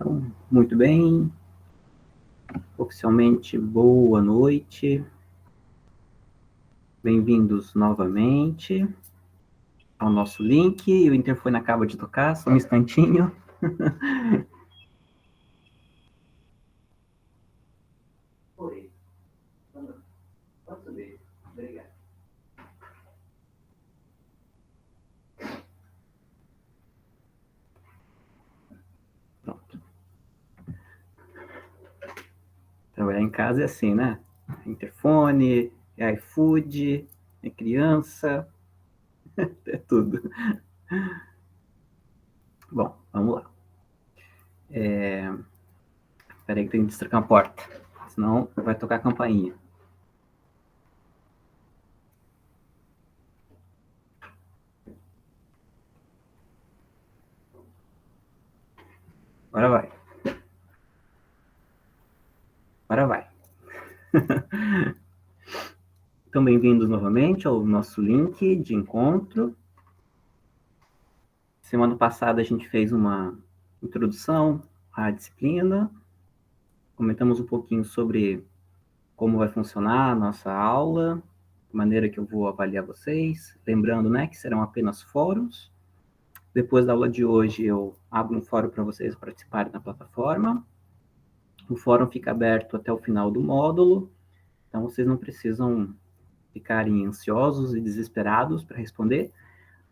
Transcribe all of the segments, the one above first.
Então, muito bem. Oficialmente, boa noite. Bem-vindos novamente ao nosso link. O interfone acaba de tocar, só um instantinho. Oi. Posso ver? Obrigado. Pronto. Trabalhar em casa é assim, né? Interfone, é iFood, é criança, é tudo. Bom, vamos lá. Peraí que tem que destrancar a porta, senão vai tocar a campainha. Agora vai. Agora vai. Então, bem-vindos novamente ao nosso link de encontro. Semana passada a gente fez uma introdução à disciplina, comentamos um pouquinho sobre como vai funcionar a nossa aula, a maneira que eu vou avaliar vocês, lembrando, né, que serão apenas fóruns. Depois da aula de hoje eu abro um fórum para vocês participarem da plataforma. O fórum fica aberto até o final do módulo, então vocês não precisam ficarem ansiosos e desesperados para responder,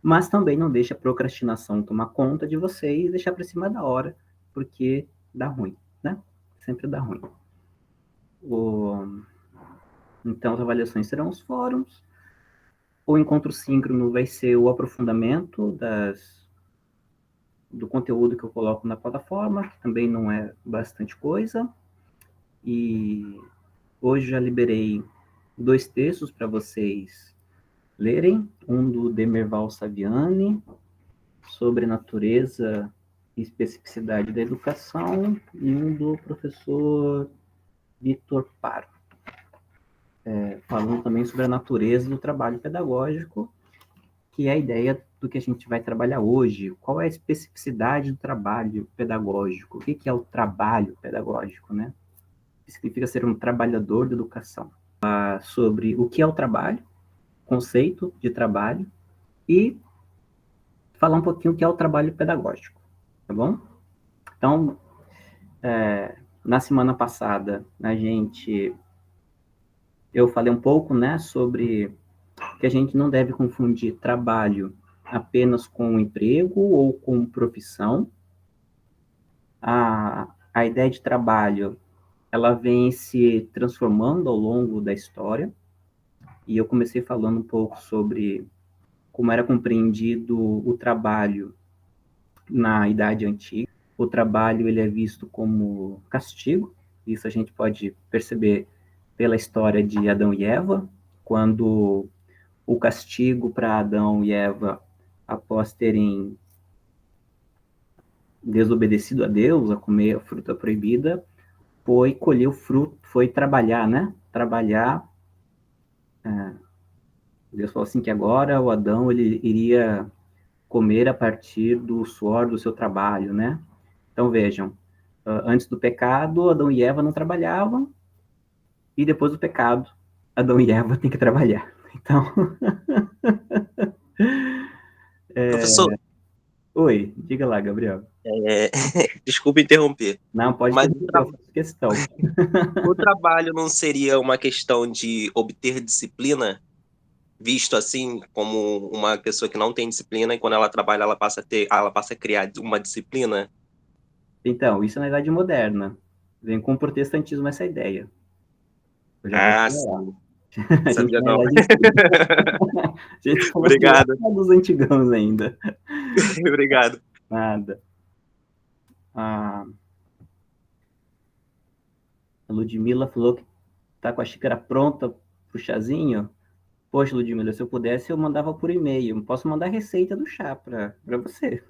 mas também não deixe a procrastinação tomar conta de vocês e deixar para cima da hora, porque dá ruim, né? Sempre dá ruim. Então, as avaliações serão os fóruns. O encontro síncrono vai ser o aprofundamento do conteúdo que eu coloco na plataforma, que também não é bastante coisa. E hoje já liberei 2 textos para vocês lerem, um do Demerval Saviani, sobre natureza e especificidade da educação, e um do professor Vitor Paro, falando também sobre a natureza do trabalho pedagógico, que é a ideia do que a gente vai trabalhar hoje. Qual é a especificidade do trabalho pedagógico? O que é o trabalho pedagógico, né? O que significa ser um trabalhador da educação? Sobre o que é o trabalho, conceito de trabalho, e falar um pouquinho o que é o trabalho pedagógico, tá bom? Então, na semana passada, eu falei um pouco, né, sobre que a gente não deve confundir trabalho apenas com emprego ou com profissão. A ideia de trabalho, ela vem se transformando ao longo da história, e eu comecei falando um pouco sobre como era compreendido o trabalho na Idade Antiga. O trabalho ele é visto como castigo, isso a gente pode perceber pela história de Adão e Eva, quando o castigo para Adão e Eva, após terem desobedecido a Deus, a comer a fruta proibida, foi colher o fruto, foi trabalhar, né? Trabalhar. Deus falou assim que agora o Adão ele iria comer a partir do suor do seu trabalho, né? Então vejam, antes do pecado, Adão e Eva não trabalhavam, e depois do pecado, Adão e Eva têm que trabalhar. Então, Professor, oi, diga lá, Gabriel. desculpe interromper, Não, pode mas interromper, eu faço questão. o trabalho não seria uma questão de obter disciplina, visto assim como uma pessoa que não tem disciplina e quando ela trabalha ela passa a criar uma disciplina? Então, isso é na Idade Moderna. Vem com o protestantismo essa ideia. Eu já vou Ah, chegar lá. sim, A gente sabia está na não. Idade Antiga. A gente está falando Obrigado, lá dos antigãos ainda. obrigado. Nada. A Ludmilla falou que tá com a xícara pronta pro chazinho. Poxa, Ludmilla, se eu pudesse, eu mandava por e-mail. Posso mandar a receita do chá para você.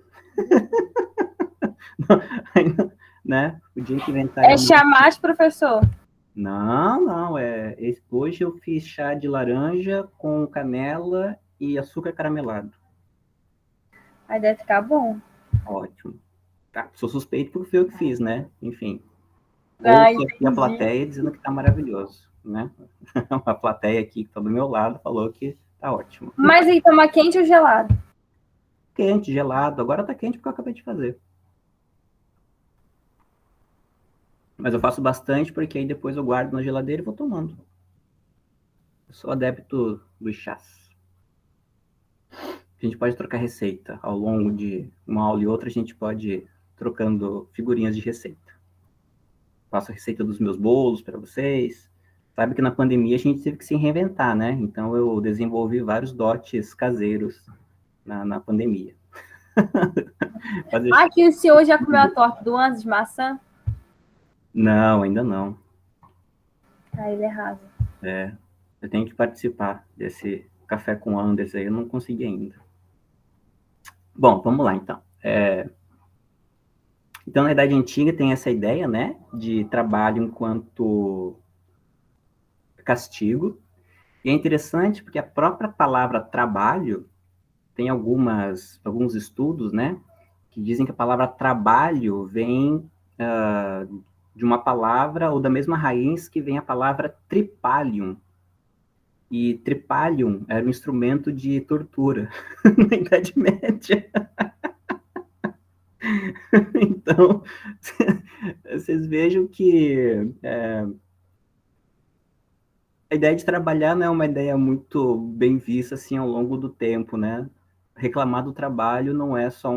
Né? O dia que inventarem É chamate, professor? Não, não. Hoje eu fiz chá de laranja com canela e açúcar caramelado. Aí deve ficar bom. Ótimo. Sou suspeito porque foi eu que fiz, né? Enfim. Ah, Ouço aqui a plateia dizendo que tá maravilhoso, né? A plateia aqui que tá do meu lado falou que tá ótimo. Mas aí, toma quente ou gelado? Quente, gelado. Agora tá quente porque eu acabei de fazer. Mas eu faço bastante porque aí depois eu guardo na geladeira e vou tomando. Eu sou adepto dos chás. A gente pode trocar receita. Ao longo de uma aula e outra, a gente pode ir trocando figurinhas de receita. Faço a receita dos meus bolos para vocês. Sabe que na pandemia a gente teve que se reinventar, né? Então eu desenvolvi vários dotes caseiros na pandemia. Aqui o senhor já comeu a torta do Andes de maçã? Não, ainda não. Ah, ele é raso. Eu tenho que participar desse café com Andes aí, eu não consegui ainda. Bom, vamos lá então. Então, na Idade Antiga tem essa ideia, né, de trabalho enquanto castigo. E é interessante porque a própria palavra trabalho tem alguns estudos, né, que dizem que a palavra trabalho vem de uma palavra ou da mesma raiz que vem a palavra tripalium. E tripalium era um instrumento de tortura na Idade Média. Então, vocês vejam que a ideia de trabalhar não é uma ideia muito bem vista assim ao longo do tempo, né? Reclamar do trabalho não é só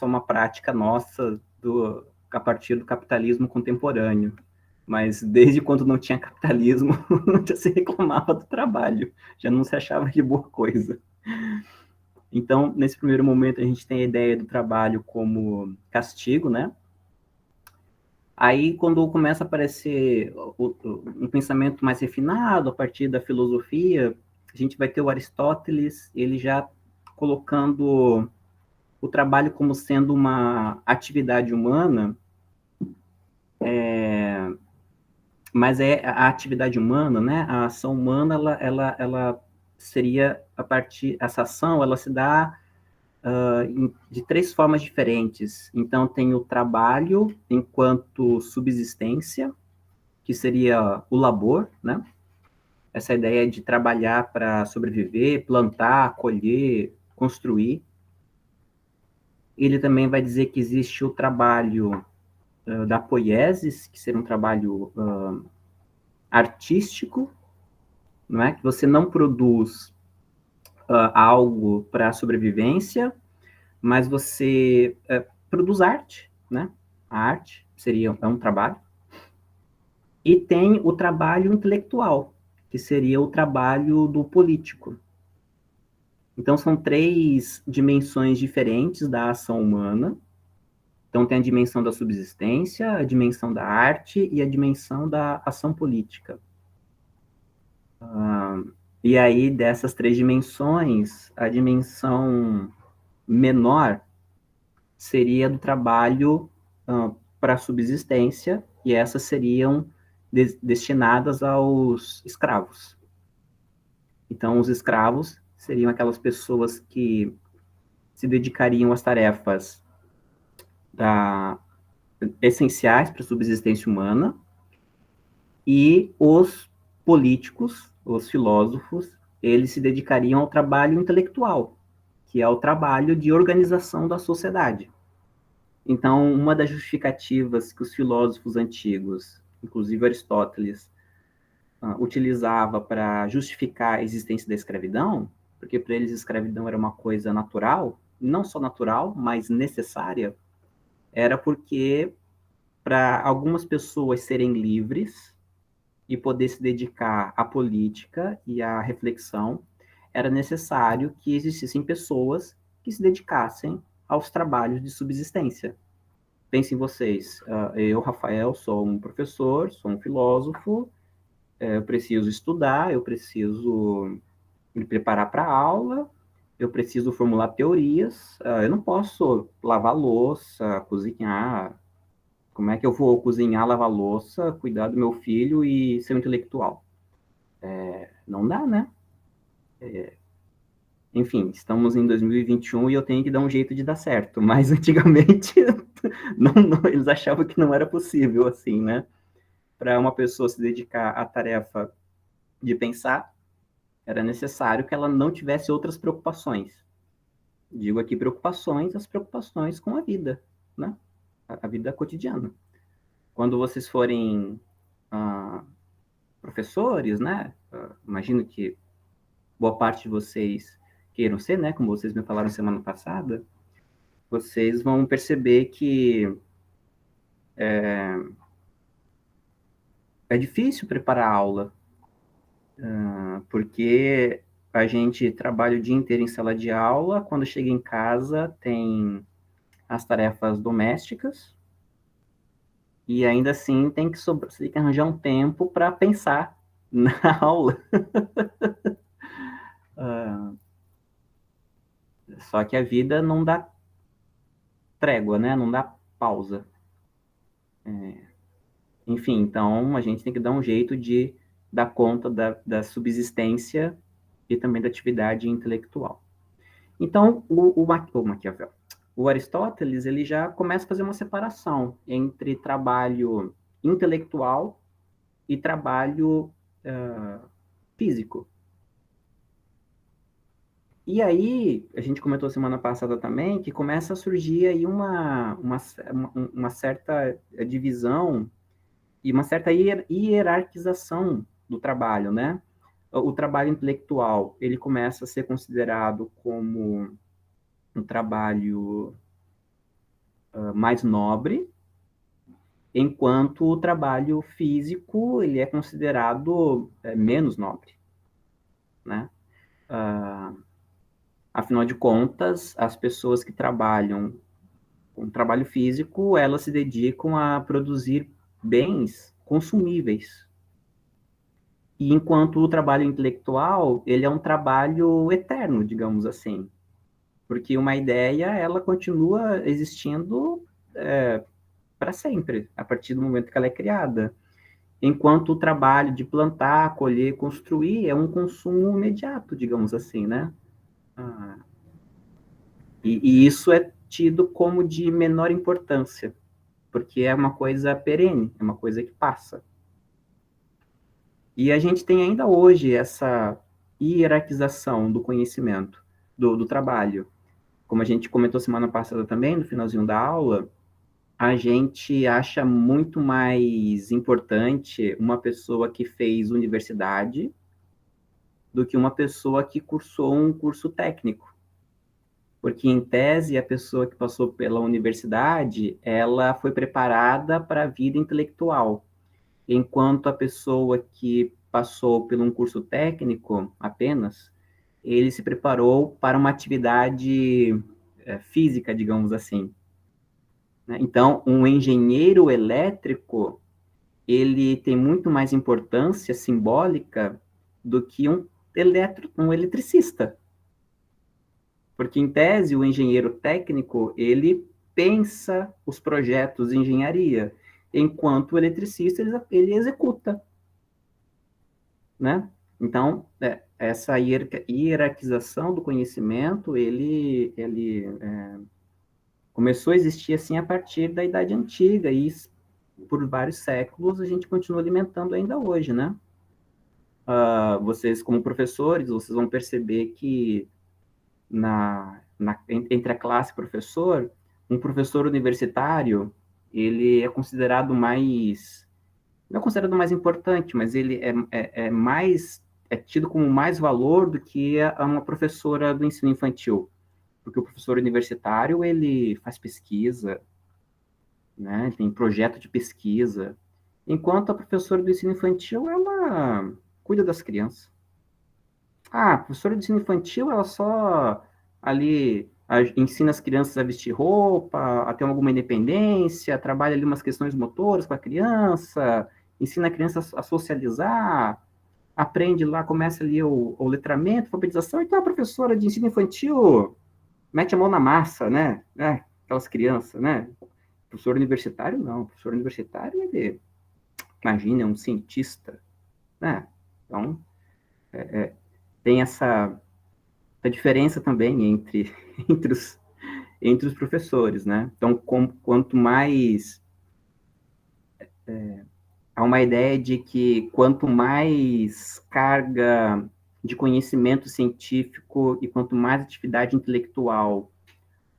uma prática nossa a partir do capitalismo contemporâneo, mas desde quando não tinha capitalismo já se reclamava do trabalho, já não se achava de boa coisa. Então, nesse primeiro momento, a gente tem a ideia do trabalho como castigo, né? Aí, quando começa a aparecer um pensamento mais refinado, a partir da filosofia, a gente vai ter o Aristóteles, ele já colocando o trabalho como sendo uma atividade humana, mas é a atividade humana, né? A ação humana, ela seria essa ação, ela se dá de três formas diferentes. Então, tem o trabalho enquanto subsistência, que seria o labor, né? Essa ideia de trabalhar para sobreviver, plantar, colher, construir. Ele também vai dizer que existe o trabalho da poiesis, que seria um trabalho artístico, não é? Que você não produz algo para sobrevivência, mas você produz arte, né? A arte é um trabalho. E tem o trabalho intelectual, que seria o trabalho do político. Então, são três dimensões diferentes da ação humana. Então, tem a dimensão da subsistência, a dimensão da arte e a dimensão da ação política. E aí, dessas três dimensões, a dimensão menor seria do trabalho para subsistência, e essas seriam destinadas aos escravos. Então, os escravos seriam aquelas pessoas que se dedicariam às tarefas essenciais para a subsistência humana, e os políticos, os filósofos, eles se dedicariam ao trabalho intelectual, que é o trabalho de organização da sociedade. Então, uma das justificativas que os filósofos antigos, inclusive Aristóteles, utilizava para justificar a existência da escravidão, porque para eles a escravidão era uma coisa natural, não só natural, mas necessária, era porque para algumas pessoas serem livres e poder se dedicar à política e à reflexão, era necessário que existissem pessoas que se dedicassem aos trabalhos de subsistência. Pensem vocês, eu, Rafael, sou um professor, sou um filósofo, eu preciso estudar, eu preciso me preparar para a aula, eu preciso formular teorias, eu não posso lavar louça, cozinhar. Como é que eu vou cozinhar, lavar louça, cuidar do meu filho e ser um intelectual? Não dá, né? enfim, estamos em 2021 e eu tenho que dar um jeito de dar certo, mas antigamente eles achavam que não era possível, assim, né? Para uma pessoa se dedicar à tarefa de pensar, era necessário que ela não tivesse outras preocupações. Digo aqui preocupações, as preocupações com a vida, né? A vida cotidiana. Quando vocês forem professores, né? Imagino que boa parte de vocês queiram ser, né? Como vocês me falaram semana passada, vocês vão perceber que é difícil preparar a aula, porque a gente trabalha o dia inteiro em sala de aula, quando chega em casa tem as tarefas domésticas, e ainda assim você tem que arranjar um tempo para pensar na aula. Só que a vida não dá trégua, né? Não dá pausa. Enfim, então a gente tem que dar um jeito de dar conta da subsistência e também da atividade intelectual. Então, o Maquiavel, o Aristóteles, ele já começa a fazer uma separação entre trabalho intelectual e trabalho físico. E aí, a gente comentou semana passada também, que começa a surgir aí uma certa divisão e uma certa hierarquização do trabalho, né? O trabalho intelectual, ele começa a ser considerado como um trabalho mais nobre, enquanto o trabalho físico, ele é considerado menos nobre, né? Afinal de contas, as pessoas que trabalham com trabalho físico, elas se dedicam a produzir bens consumíveis. E enquanto o trabalho intelectual, ele é um trabalho eterno, digamos assim. Porque uma ideia, ela continua existindo para sempre, a partir do momento que ela é criada. Enquanto o trabalho de plantar, colher, construir é um consumo imediato, digamos assim, né? E isso é tido como de menor importância, porque é uma coisa perene, é uma coisa que passa. E a gente tem ainda hoje essa hierarquização do conhecimento, do trabalho. Como a gente comentou semana passada também, no finalzinho da aula, a gente acha muito mais importante uma pessoa que fez universidade do que uma pessoa que cursou um curso técnico. Porque, em tese, a pessoa que passou pela universidade, ela foi preparada para a vida intelectual, enquanto a pessoa que passou por um curso técnico apenas, ele se preparou para uma atividade física, digamos assim. Né? Então, um engenheiro elétrico, ele tem muito mais importância simbólica do que um eletricista. Porque, em tese, o engenheiro técnico, ele pensa os projetos de engenharia, enquanto o eletricista, ele executa, né? Então, essa hierarquização do conhecimento, ele começou a existir, assim, a partir da Idade Antiga, e por vários séculos a gente continua alimentando ainda hoje, né? Vocês, como professores, vocês vão perceber que entre a classe e professor, um professor universitário, ele é considerado mais, não é considerado mais importante, mas ele é tido como mais valor do que uma professora do ensino infantil, porque o professor universitário, ele faz pesquisa, né, tem projeto de pesquisa, enquanto a professora do ensino infantil, ela cuida das crianças. A professora de ensino infantil, ela só ali ensina as crianças a vestir roupa, a ter alguma independência, trabalha ali umas questões motoras com a criança, ensina a criança a socializar, aprende lá, começa ali o letramento, a alfabetização. Então, a professora de ensino infantil mete a mão na massa, né? Aquelas crianças, né? Professor universitário, não. Professor universitário, ele, imagina, é um cientista, né? Então, tem a diferença também entre os professores, né? Então, quanto mais... há uma ideia de que quanto mais carga de conhecimento científico e quanto mais atividade intelectual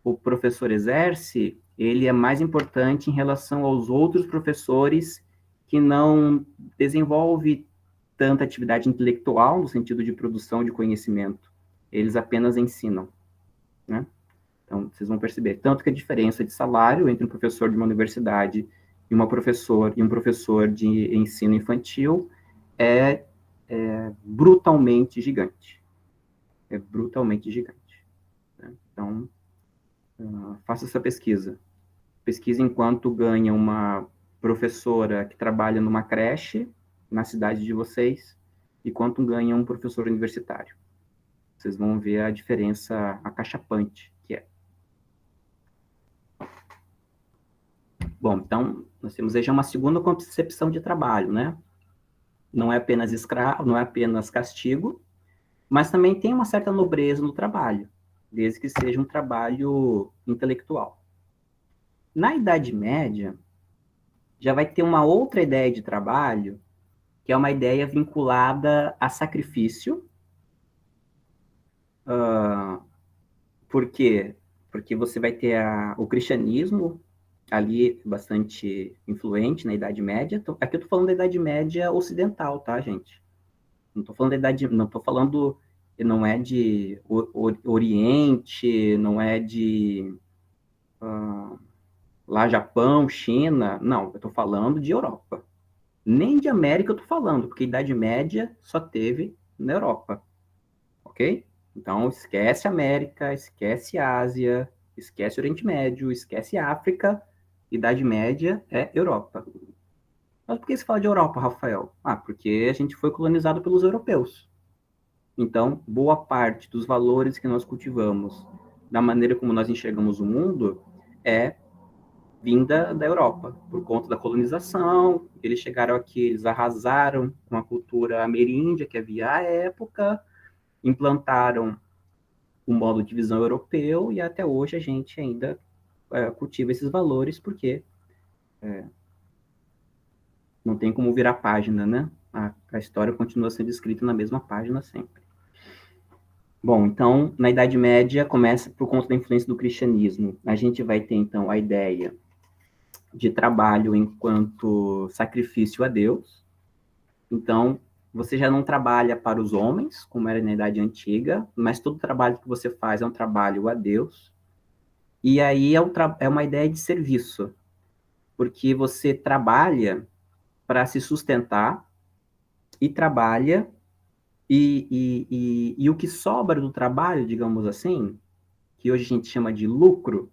o professor exerce, ele é mais importante em relação aos outros professores que não desenvolvem tanta atividade intelectual no sentido de produção de conhecimento. Eles apenas ensinam, né? Então, vocês vão perceber tanto que a diferença de salário entre um professor de uma universidade e um professor de ensino infantil é brutalmente gigante. É brutalmente gigante, né? Então, faça essa pesquisa. Pesquisa enquanto ganha uma professora que trabalha numa creche na cidade de vocês e quanto ganha um professor universitário. Vocês vão ver a diferença acachapante que é. Bom, então, nós temos aí já uma segunda concepção de trabalho, né? Não é apenas escravo, não é apenas castigo, mas também tem uma certa nobreza no trabalho, desde que seja um trabalho intelectual. Na Idade Média, já vai ter uma outra ideia de trabalho, que é uma ideia vinculada a sacrifício. Por quê? Porque você vai ter o cristianismo ali bastante influente na Idade Média. Aqui eu estou falando da Idade Média ocidental, tá, gente? Não estou falando da Idade, não estou falando, não é de Oriente, não é de lá Japão, China, não, eu estou falando de Europa. Nem de América eu estou falando, porque a Idade Média só teve na Europa, ok? Então, esquece América, esquece Ásia, esquece Oriente Médio, esquece África, Idade Média é Europa. Mas por que se fala de Europa, Rafael? Porque a gente foi colonizado pelos europeus. Então, boa parte dos valores que nós cultivamos, da maneira como nós enxergamos o mundo, é vinda da Europa, por conta da colonização. Eles chegaram aqui, eles arrasaram com a cultura ameríndia que havia à época, implantaram o modo de visão europeu, e até hoje a gente ainda cultiva esses valores, porque não tem como virar página, né? A história continua sendo escrita na mesma página sempre. Bom, então, na Idade Média, começa por conta da influência do cristianismo. A gente vai ter, então, a ideia de trabalho enquanto sacrifício a Deus. Então, você já não trabalha para os homens, como era na Idade Antiga, mas todo trabalho que você faz é um trabalho a Deus. E aí é uma ideia de serviço, porque você trabalha para se sustentar e trabalha, e o que sobra do trabalho, digamos assim, que hoje a gente chama de lucro,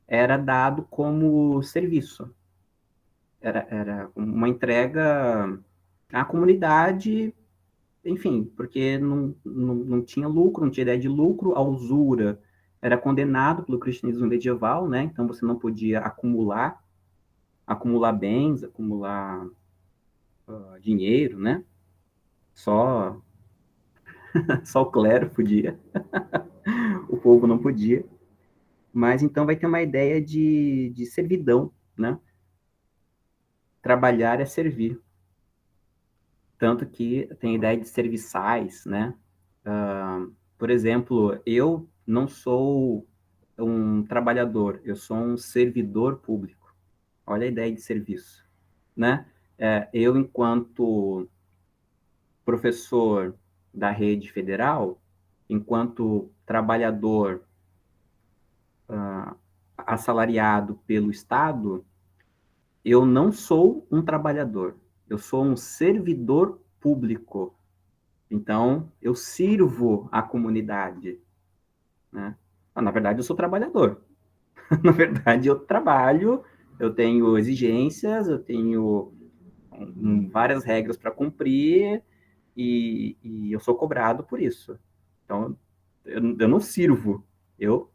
era dado como serviço. Era uma entrega à comunidade, enfim, porque não tinha lucro, não tinha ideia de lucro, a usura era condenado pelo cristianismo medieval, né? Então você não podia acumular bens, acumular dinheiro, né? Só o clero podia, o povo não podia. Mas então vai ter uma ideia de servidão, né? Trabalhar é servir. Tanto que tem a ideia de serviçais, né? Por exemplo, eu não sou um trabalhador, eu sou um servidor público. Olha a ideia de serviço, né? Eu, enquanto professor da rede federal, enquanto trabalhador assalariado pelo Estado, eu não sou um trabalhador, eu sou um servidor público. Então, eu sirvo a comunidade, né? Na verdade, eu sou trabalhador. Na verdade, eu trabalho, eu tenho exigências, eu tenho várias regras para cumprir e eu sou cobrado por isso. Então, eu não sirvo, eu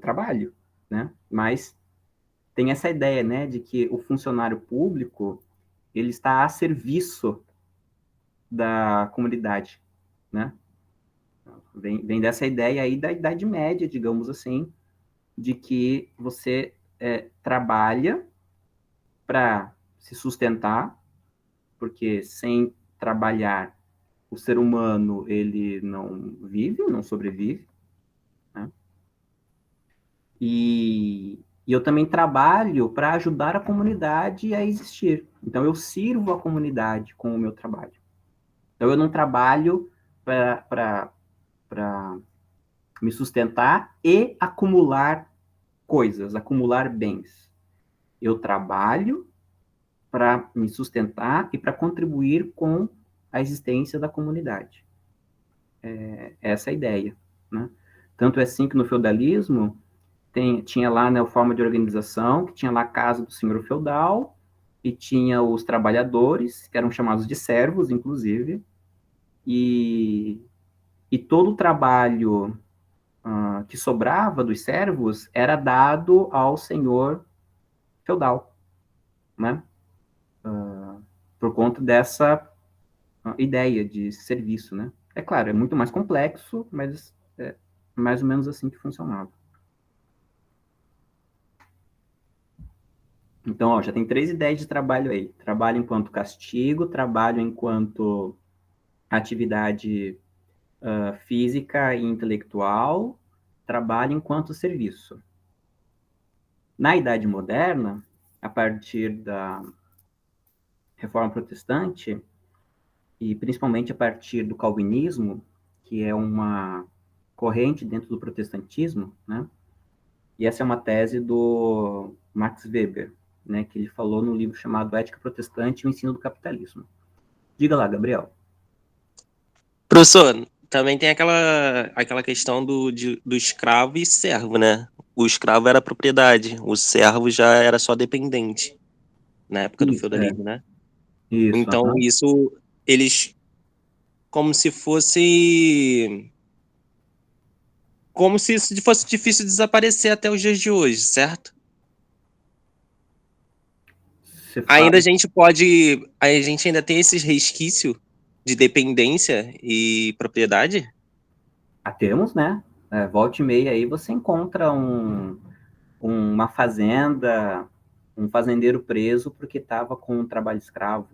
trabalho, né? Mas tem essa ideia, né, de que o funcionário público, ele está a serviço da comunidade, né? Vem dessa ideia aí da Idade Média, digamos assim, de que você trabalha para se sustentar, porque sem trabalhar o ser humano ele não vive, não sobrevive, né? E eu também trabalho para ajudar a comunidade a existir. Então eu sirvo a comunidade com o meu trabalho. Então eu não trabalho para me sustentar e acumular coisas, acumular bens. Eu trabalho para me sustentar e para contribuir com a existência da comunidade. Essa é a ideia, né? Tanto é assim que no feudalismo tinha lá, né, a forma de organização, que tinha lá a casa do senhor feudal, e tinha os trabalhadores, que eram chamados de servos, inclusive, e todo o trabalho que sobrava dos servos era dado ao senhor feudal, né? Por conta dessa ideia de serviço, né? É claro, é muito mais complexo, mas é mais ou menos assim que funcionava. Então, ó, já tem 3 ideias de trabalho aí. Trabalho enquanto castigo, trabalho enquanto atividade física e intelectual, trabalho enquanto serviço. Na Idade Moderna, a partir da Reforma Protestante, e principalmente a partir do Calvinismo, que é uma corrente dentro do protestantismo, né? E essa é uma tese do Max Weber, né, que ele falou no livro chamado Ética Protestante e o Ensino do Capitalismo. Diga lá, Gabriel. Professor, também tem aquela questão do escravo e servo, né? O escravo era propriedade, o servo já era só dependente, na época do Isso, feudalismo, né? Isso, Então, isso, eles, como se fosse... Como se isso fosse difícil de desaparecer até os dias de hoje, certo? Ainda a gente pode... A gente ainda tem esses resquícios de dependência e propriedade? Temos, né? Volta e meia aí você encontra uma fazenda, um fazendeiro preso porque estava com um trabalho escravo,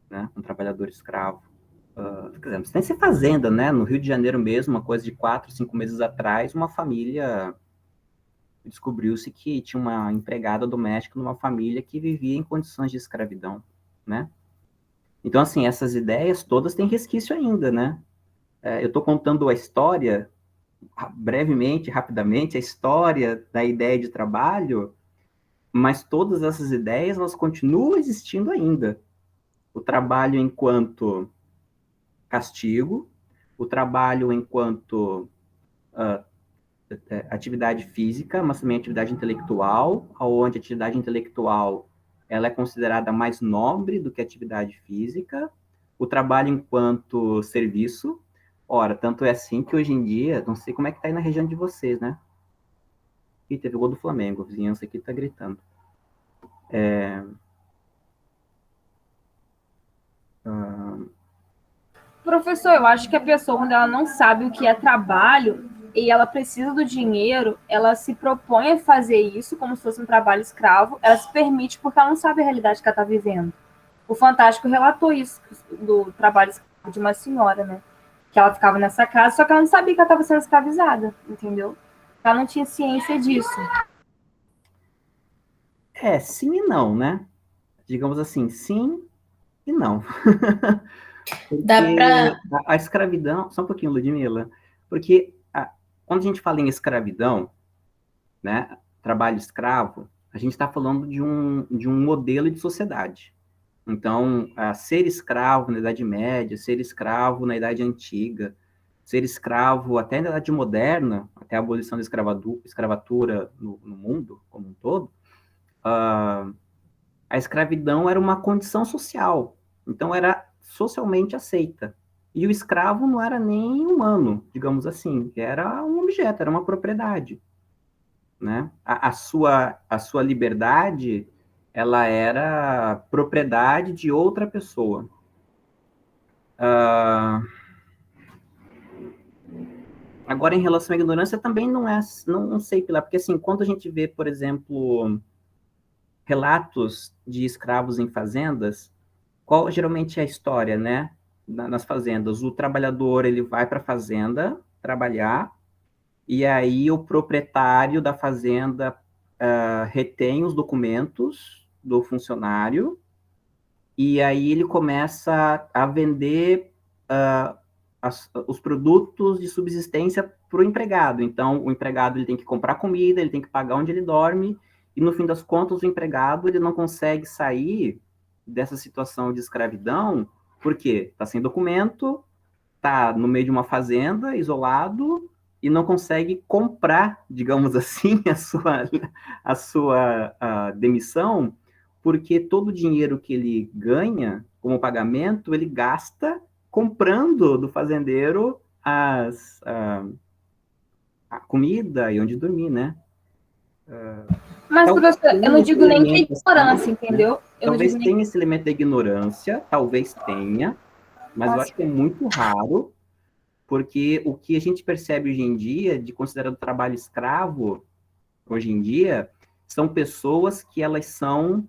né? Um trabalhador escravo. Quer dizer, tem essa fazenda, né? No Rio de Janeiro mesmo, uma coisa de 4, 5 meses atrás, uma família descobriu-se que tinha uma empregada doméstica numa família que vivia em condições de escravidão, né? Então, assim, essas ideias todas têm resquício ainda, né? Eu estou contando a história, brevemente, rapidamente, a história da ideia de trabalho, mas todas essas ideias, elas continuam existindo ainda. O trabalho enquanto castigo, o trabalho enquanto atividade física, mas também atividade intelectual, onde a atividade intelectual ela é considerada mais nobre do que a atividade física, o trabalho enquanto serviço. Ora, tanto é assim que hoje em dia, não sei como é que tá aí na região de vocês, né? Ih, teve o gol do Flamengo, a vizinhança aqui tá gritando. Professor, eu acho que a pessoa, quando ela não sabe o que é trabalho e ela precisa do dinheiro, ela se propõe a fazer isso como se fosse um trabalho escravo, ela se permite porque ela não sabe a realidade que ela está vivendo. O Fantástico relatou isso, do trabalho escravo de uma senhora, né? Que ela ficava nessa casa, só que ela não sabia que ela estava sendo escravizada, entendeu? Ela não tinha ciência disso. Sim e não, né? Digamos assim, sim e não. Dá Porque para. a escravidão, só um pouquinho, Ludmila, porque quando a gente fala em escravidão, né, trabalho escravo, a gente está falando de um modelo de sociedade. Então, ser escravo na Idade Média, ser escravo na Idade Antiga, ser escravo até na Idade Moderna, até a abolição da escravatura no mundo como um todo, a escravidão era uma condição social. Então, era socialmente aceita. E o escravo não era nem humano, digamos assim, era um objeto, era uma propriedade. Né? A sua liberdade, ela era propriedade de outra pessoa. Agora, em relação à ignorância, também não sei, Pilar, porque assim, quando a gente vê, por exemplo, relatos de escravos em fazendas, qual geralmente é a história, né? Nas fazendas, o trabalhador ele vai para a fazenda trabalhar, e aí o proprietário da fazenda retém os documentos do funcionário, e aí ele começa a vender os produtos de subsistência para o empregado. Então, o empregado ele tem que comprar comida, ele tem que pagar onde ele dorme, e no fim das contas, o empregado ele não consegue sair dessa situação de escravidão, porque está sem documento, está no meio de uma fazenda, isolado, e não consegue comprar, digamos assim, a sua demissão, porque todo o dinheiro que ele ganha como pagamento, ele gasta comprando do fazendeiro a comida e onde dormir, né? Mas, professor, eu não digo nem que é ignorância, assim, entendeu? Talvez tenha esse elemento da ignorância, talvez tenha, mas eu acho que é muito raro, porque o que a gente percebe hoje em dia, de considerado trabalho escravo, hoje em dia, são pessoas que elas são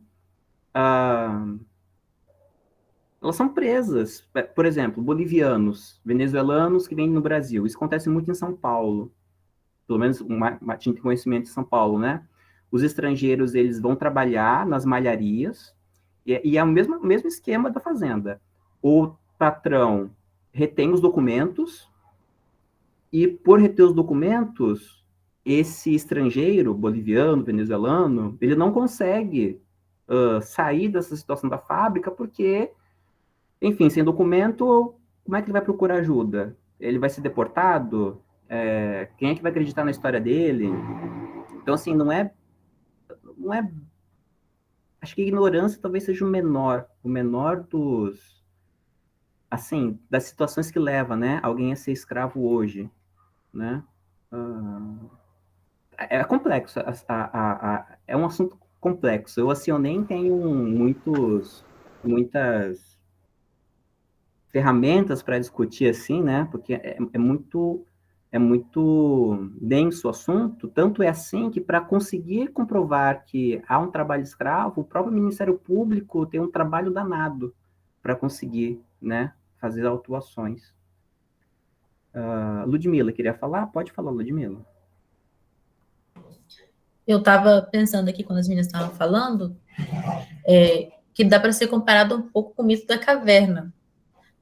presas. Por exemplo, bolivianos, venezuelanos que vêm no Brasil. Isso acontece muito em São Paulo. Pelo menos a gente tem conhecimento em São Paulo, né? Os estrangeiros, eles vão trabalhar nas malharias, e é o mesmo esquema da fazenda. O patrão retém os documentos, e por reter os documentos, esse estrangeiro, boliviano, venezuelano, ele não consegue sair dessa situação da fábrica, porque, enfim, sem documento, como é que ele vai procurar ajuda? Ele vai ser deportado? Quem é que vai acreditar na história dele? Então, assim, não é... Acho que a ignorância talvez seja o menor dos... Assim, das situações que leva, né, alguém a ser escravo hoje, né? É complexo, é um assunto complexo. Eu, assim, eu nem tenho muitas ferramentas para discutir, assim, né? Porque é muito denso o assunto, tanto é assim que para conseguir comprovar que há um trabalho escravo, o próprio Ministério Público tem um trabalho danado para conseguir, né, fazer autuações. Ludmila, queria falar? Pode falar, Ludmila. Eu estava pensando aqui, quando as meninas estavam falando, que dá para ser comparado um pouco com o mito da caverna,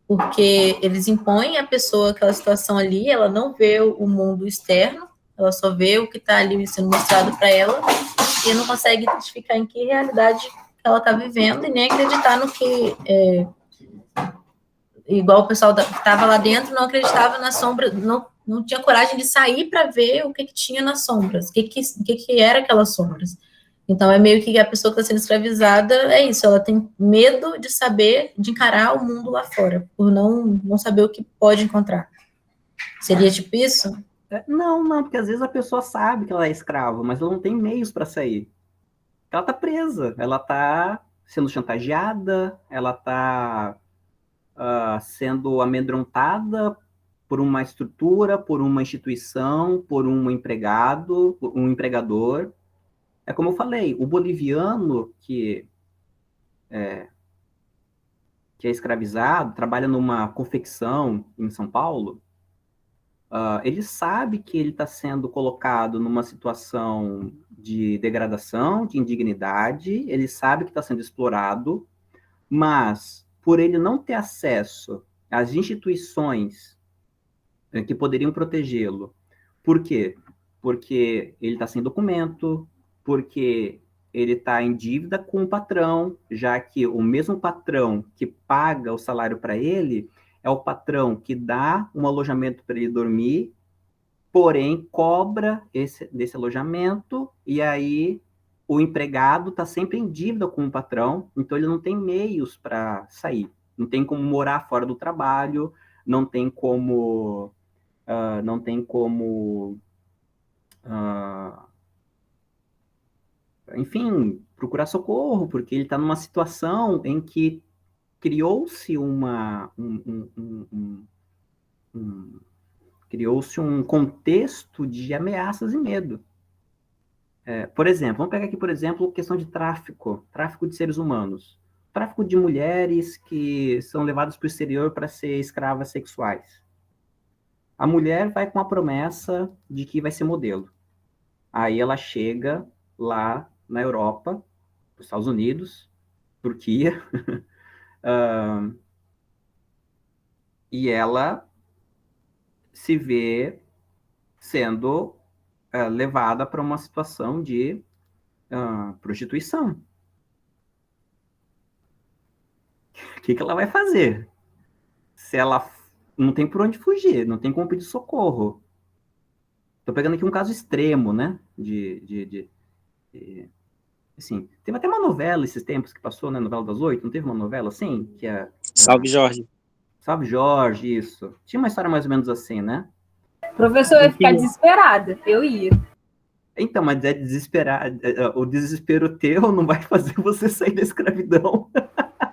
porque eles impõem à pessoa aquela situação ali, ela não vê o mundo externo, ela só vê o que está ali sendo mostrado para ela, e não consegue identificar em que realidade ela está vivendo, e nem acreditar no que... igual o pessoal que estava lá dentro não acreditava na sombra, não tinha coragem de sair para ver o que tinha nas sombras, o que era aquelas sombras. Então, é meio que a pessoa que está sendo escravizada, é isso, ela tem medo de saber, de encarar o mundo lá fora, por não saber o que pode encontrar. Seria tipo isso? Não, porque às vezes a pessoa sabe que ela é escrava, mas ela não tem meios para sair. Ela está presa, ela está sendo chantageada, ela está sendo amedrontada por uma estrutura, por uma instituição, por um empregado, por um empregador. É como eu falei, o boliviano que é escravizado, trabalha numa confecção em São Paulo, ele sabe que ele está sendo colocado numa situação de degradação, de indignidade, ele sabe que está sendo explorado, mas por ele não ter acesso às instituições que poderiam protegê-lo. Por quê? Porque ele está sem documento, porque ele está em dívida com o patrão, já que o mesmo patrão que paga o salário para ele é o patrão que dá um alojamento para ele dormir, porém cobra desse alojamento, e aí o empregado está sempre em dívida com o patrão, então ele não tem meios para sair, não tem como morar fora do trabalho, não tem como enfim, procurar socorro, porque ele está numa situação em que criou-se Criou-se um contexto de ameaças e medo. Por exemplo, vamos pegar aqui, por exemplo, questão de tráfico de seres humanos. Tráfico de mulheres que são levadas para o exterior para ser escravas sexuais. A mulher vai com a promessa de que vai ser modelo. Aí ela chega lá na Europa, nos Estados Unidos, Turquia, e ela se vê sendo levada para uma situação de prostituição. O que ela vai fazer? Se ela não tem por onde fugir, não tem como pedir socorro. Estou pegando aqui um caso extremo, né? Assim, teve até uma novela esses tempos que passou, né? Novela das 8, não teve uma novela assim? Salve, Jorge. Salve, Jorge, isso. Tinha uma história mais ou menos assim, né? Professor, eu ia ficar desesperada. Eu ia. Então, mas é desesperar. O desespero teu não vai fazer você sair da escravidão.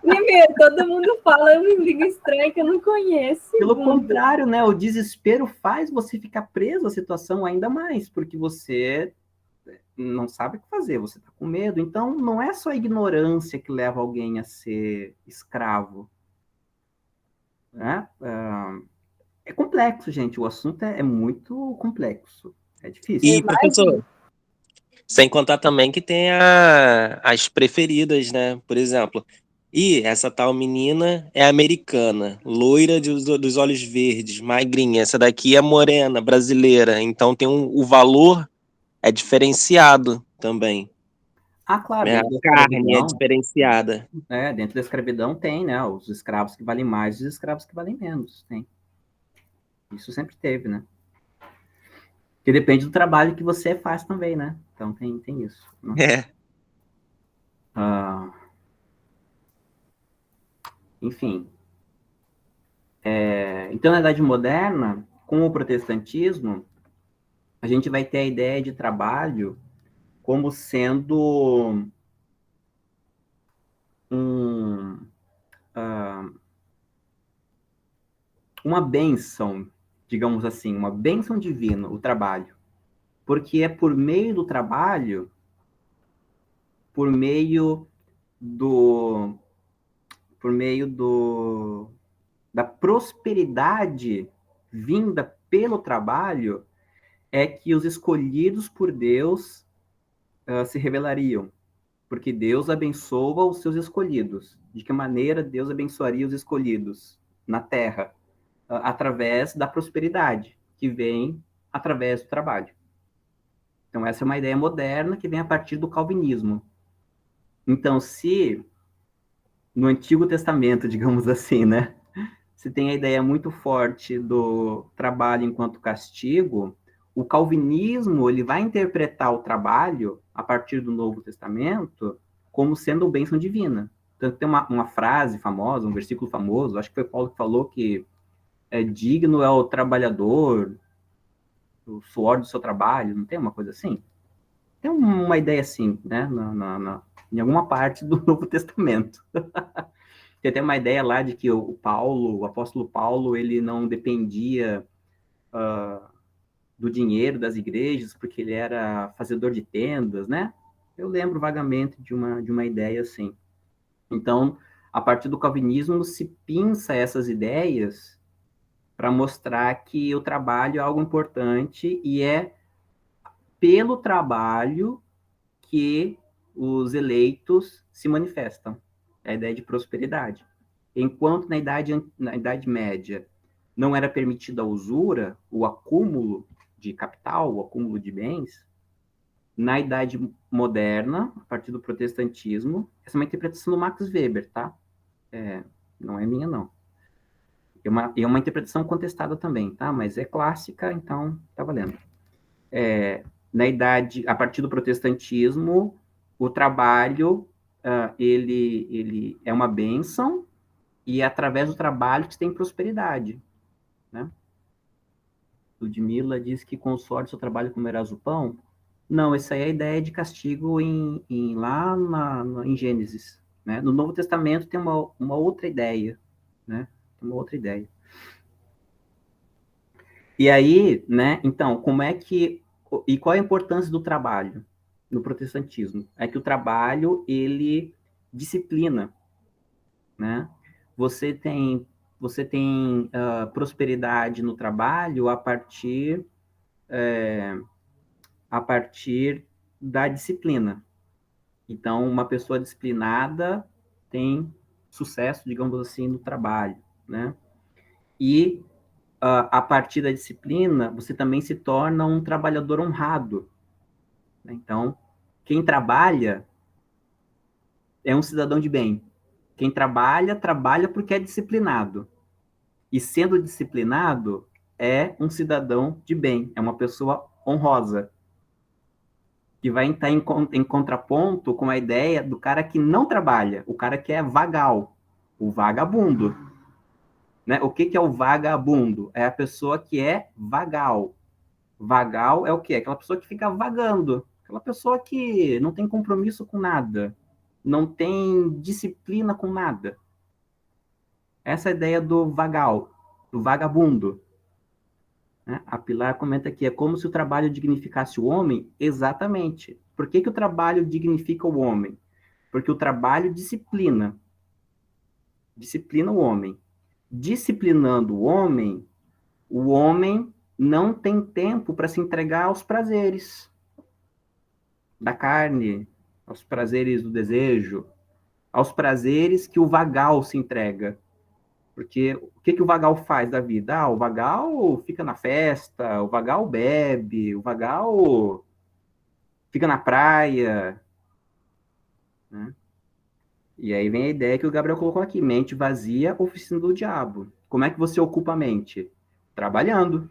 Primeiro, todo mundo fala uma língua estranha que eu não conheço. Pelo contrário, né? O desespero faz você ficar preso à situação ainda mais, porque você não sabe o que fazer, você está com medo. Então, não é só a ignorância que leva alguém a ser escravo. Né? É complexo, gente. O assunto é muito complexo. É difícil. E, professor, sem contar também que tem as preferidas, né? Por exemplo, essa tal menina é americana, loira dos olhos verdes, magrinha. Essa daqui é morena, brasileira. Então tem o valor é diferenciado também. Claro, A carne é diferenciada. Dentro da escravidão tem, né? Os escravos que valem mais e os escravos que valem menos. Tem. Isso sempre teve, né? Porque depende do trabalho que você faz também, né? Então tem isso. Né? Enfim. Então, na Idade Moderna, com o protestantismo, a gente vai ter a ideia de trabalho como sendo uma bênção, digamos assim, uma bênção divina, o trabalho. Porque é por meio do trabalho, por meio da prosperidade vinda pelo trabalho, é que os escolhidos por Deus se revelariam. Porque Deus abençoa os seus escolhidos. De que maneira Deus abençoaria os escolhidos na terra? Através da prosperidade, que vem através do trabalho. Então, essa é uma ideia moderna que vem a partir do calvinismo. Então, se no Antigo Testamento, digamos assim, né, se tem a ideia muito forte do trabalho enquanto castigo, o calvinismo ele vai interpretar o trabalho, a partir do Novo Testamento, como sendo bênção divina. Tanto tem uma frase famosa, um versículo famoso, acho que foi Paulo que falou que digno é o trabalhador, o suor do seu trabalho, não tem uma coisa assim? Tem uma ideia assim, né, em alguma parte do Novo Testamento. Tem até uma ideia lá de que o apóstolo Paulo, ele não dependia do dinheiro das igrejas, porque ele era fazedor de tendas, né? Eu lembro vagamente de uma ideia assim. Então, a partir do calvinismo, se pinça essas ideias para mostrar que o trabalho é algo importante e é pelo trabalho que os eleitos se manifestam. É a ideia de prosperidade. Enquanto na Idade Média não era permitida a usura, o acúmulo de capital, o acúmulo de bens, na Idade Moderna, a partir do protestantismo, essa é uma interpretação do Max Weber, tá? Não é minha, não. É uma interpretação contestada também, tá? Mas é clássica, então tá valendo. A partir do protestantismo, o trabalho, ele é uma bênção, e é através do trabalho que tem prosperidade, né? Ludmilla diz que com sorte do seu trabalho comerás o pão. Não, essa aí é a ideia de castigo lá em Gênesis, né? No Novo Testamento tem uma outra ideia, né? Uma outra ideia. E aí, né, então, e qual é a importância do trabalho no protestantismo? É que o trabalho, ele disciplina, né? Você tem, prosperidade no trabalho a partir da disciplina. Então, uma pessoa disciplinada tem sucesso, digamos assim, no trabalho, né? E a partir da disciplina, você também se torna um trabalhador honrado. Então, quem trabalha é um cidadão de bem. Quem trabalha, trabalha porque é disciplinado. E sendo disciplinado, é um cidadão de bem, é uma pessoa honrosa. Que vai estar em contraponto com a ideia do cara que não trabalha, o cara que é vagal, o vagabundo. Né? O que é o vagabundo? É a pessoa que é vagal. Vagal é o quê? Aquela pessoa que fica vagando. Aquela pessoa que não tem compromisso com nada. Não tem disciplina com nada. Essa é a ideia do vagal, do vagabundo. Né? A Pilar comenta que é como se o trabalho dignificasse o homem. Exatamente. Por que o trabalho dignifica o homem? Porque o trabalho disciplina. Disciplina o homem. Disciplinando o homem não tem tempo para se entregar aos prazeres da carne, aos prazeres do desejo, aos prazeres que o vagal se entrega. Porque o que o vagal faz da vida? Ah, o vagal fica na festa, o vagal bebe, o vagal fica na praia, né? E aí vem a ideia que o Gabriel colocou aqui, mente vazia, oficina do diabo. Como é que você ocupa a mente? Trabalhando,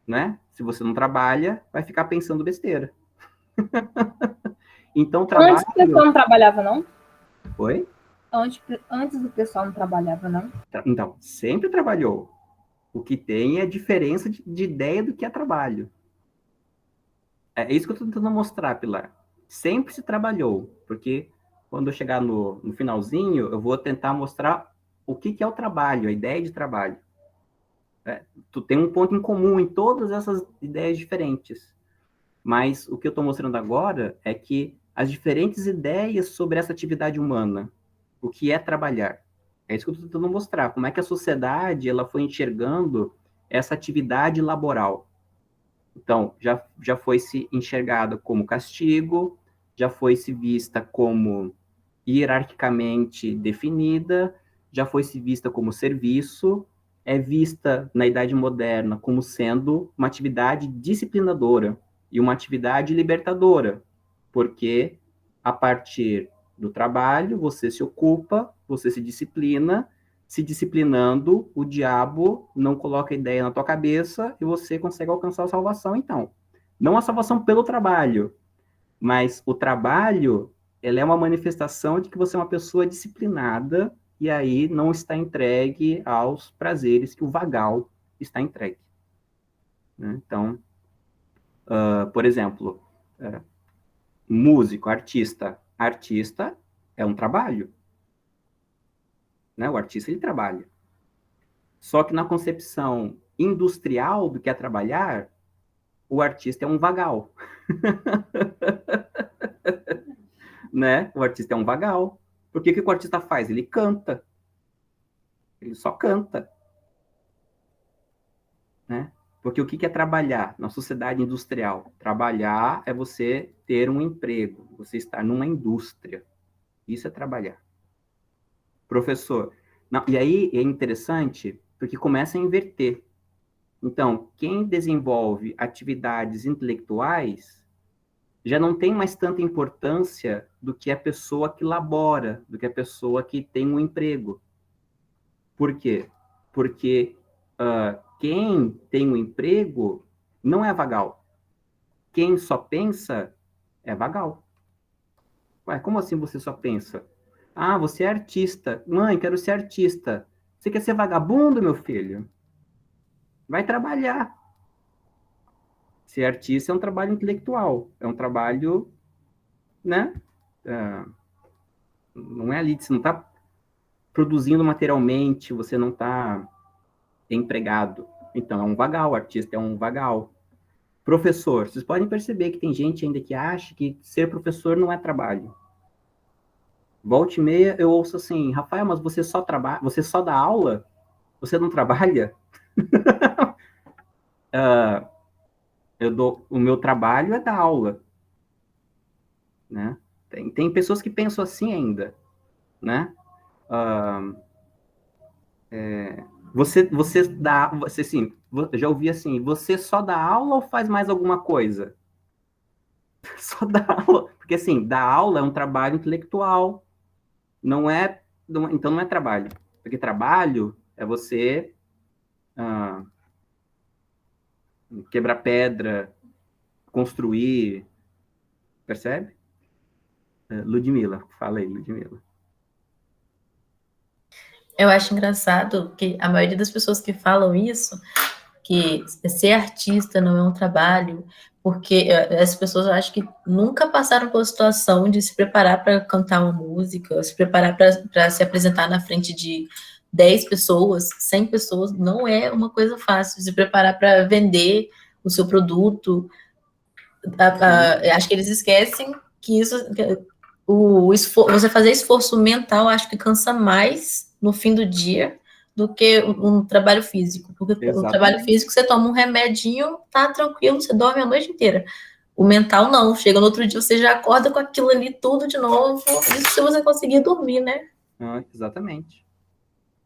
né? Se você não trabalha, vai ficar pensando besteira. Então, trabalho... Antes o pessoal não trabalhava, não? Oi? Antes o pessoal não trabalhava, não? Então, sempre trabalhou. O que tem é diferença de ideia do que é trabalho. É isso que eu estou tentando mostrar, Pilar. Sempre se trabalhou, porque quando eu chegar no finalzinho, eu vou tentar mostrar o que é o trabalho, a ideia de trabalho. Tu tem um ponto em comum em todas essas ideias diferentes. Mas o que eu estou mostrando agora é que as diferentes ideias sobre essa atividade humana, o que é trabalhar, é isso que eu estou tentando mostrar. Como é que a sociedade ela foi enxergando essa atividade laboral. Então, já foi se enxergada como castigo, já foi se vista como hierarquicamente definida, já foi se vista como serviço, é vista na Idade Moderna como sendo uma atividade disciplinadora e uma atividade libertadora, porque a partir do trabalho você se ocupa, você se disciplina, se disciplinando, o diabo não coloca ideia na tua cabeça e você consegue alcançar a salvação, então. Não a salvação pelo trabalho, mas o trabalho, ele é uma manifestação de que você é uma pessoa disciplinada e aí não está entregue aos prazeres que o vagal está entregue. Né? Então, por exemplo, músico, artista. Artista é um trabalho. Né? O artista, ele trabalha. Só que na concepção industrial do que é trabalhar, o artista é um vagal. Né? O artista é um vagal. Por que o artista faz? Ele canta. Ele só canta. Né? Porque o que é trabalhar na sociedade industrial? Trabalhar é você ter um emprego, você estar numa indústria. Isso é trabalhar. Professor. Não, e aí é interessante porque começa a inverter. Então, quem desenvolve atividades intelectuais já não tem mais tanta importância do que a pessoa que labora, do que a pessoa que tem um emprego. Por quê? Porque quem tem um emprego não é vagal. Quem só pensa é vagal. Ué, como assim você só pensa? Ah, você é artista. Mãe, quero ser artista. Você quer ser vagabundo, meu filho? Vai trabalhar. Ser artista é um trabalho intelectual. É um trabalho, né? Não é ali, você não está produzindo materialmente, você não está empregado. Então, é um vagal, o artista é um vagal. Professor, vocês podem perceber que tem gente ainda que acha que ser professor não é trabalho. Volta e meia eu ouço assim, Rafael, mas você só trabalha, você só dá aula? Você não trabalha? O meu trabalho é dar aula, né? Tem pessoas que pensam assim ainda, né? Você dá, você assim, eu já ouvi assim, você só dá aula ou faz mais alguma coisa? Só dá aula, porque assim, dar aula é um trabalho intelectual, então não é trabalho, porque trabalho é você quebrar pedra, construir, percebe? Ludmila, fala aí, Ludmila. Eu acho engraçado que a maioria das pessoas que falam isso, que ser artista não é um trabalho, porque as pessoas eu acho que nunca passaram pela situação de se preparar para cantar uma música, se preparar para se apresentar na frente de 10 pessoas, 100 pessoas, não é uma coisa fácil. Se preparar para vender o seu produto, acho que eles esquecem que isso, você fazer esforço mental, acho que cansa mais no fim do dia do que um trabalho físico, porque Exatamente. o trabalho físico você toma um remedinho, tá tranquilo, você dorme a noite inteira. O mental não, chega no outro dia você já acorda com aquilo ali tudo de novo, isso se você conseguir dormir, né? Exatamente.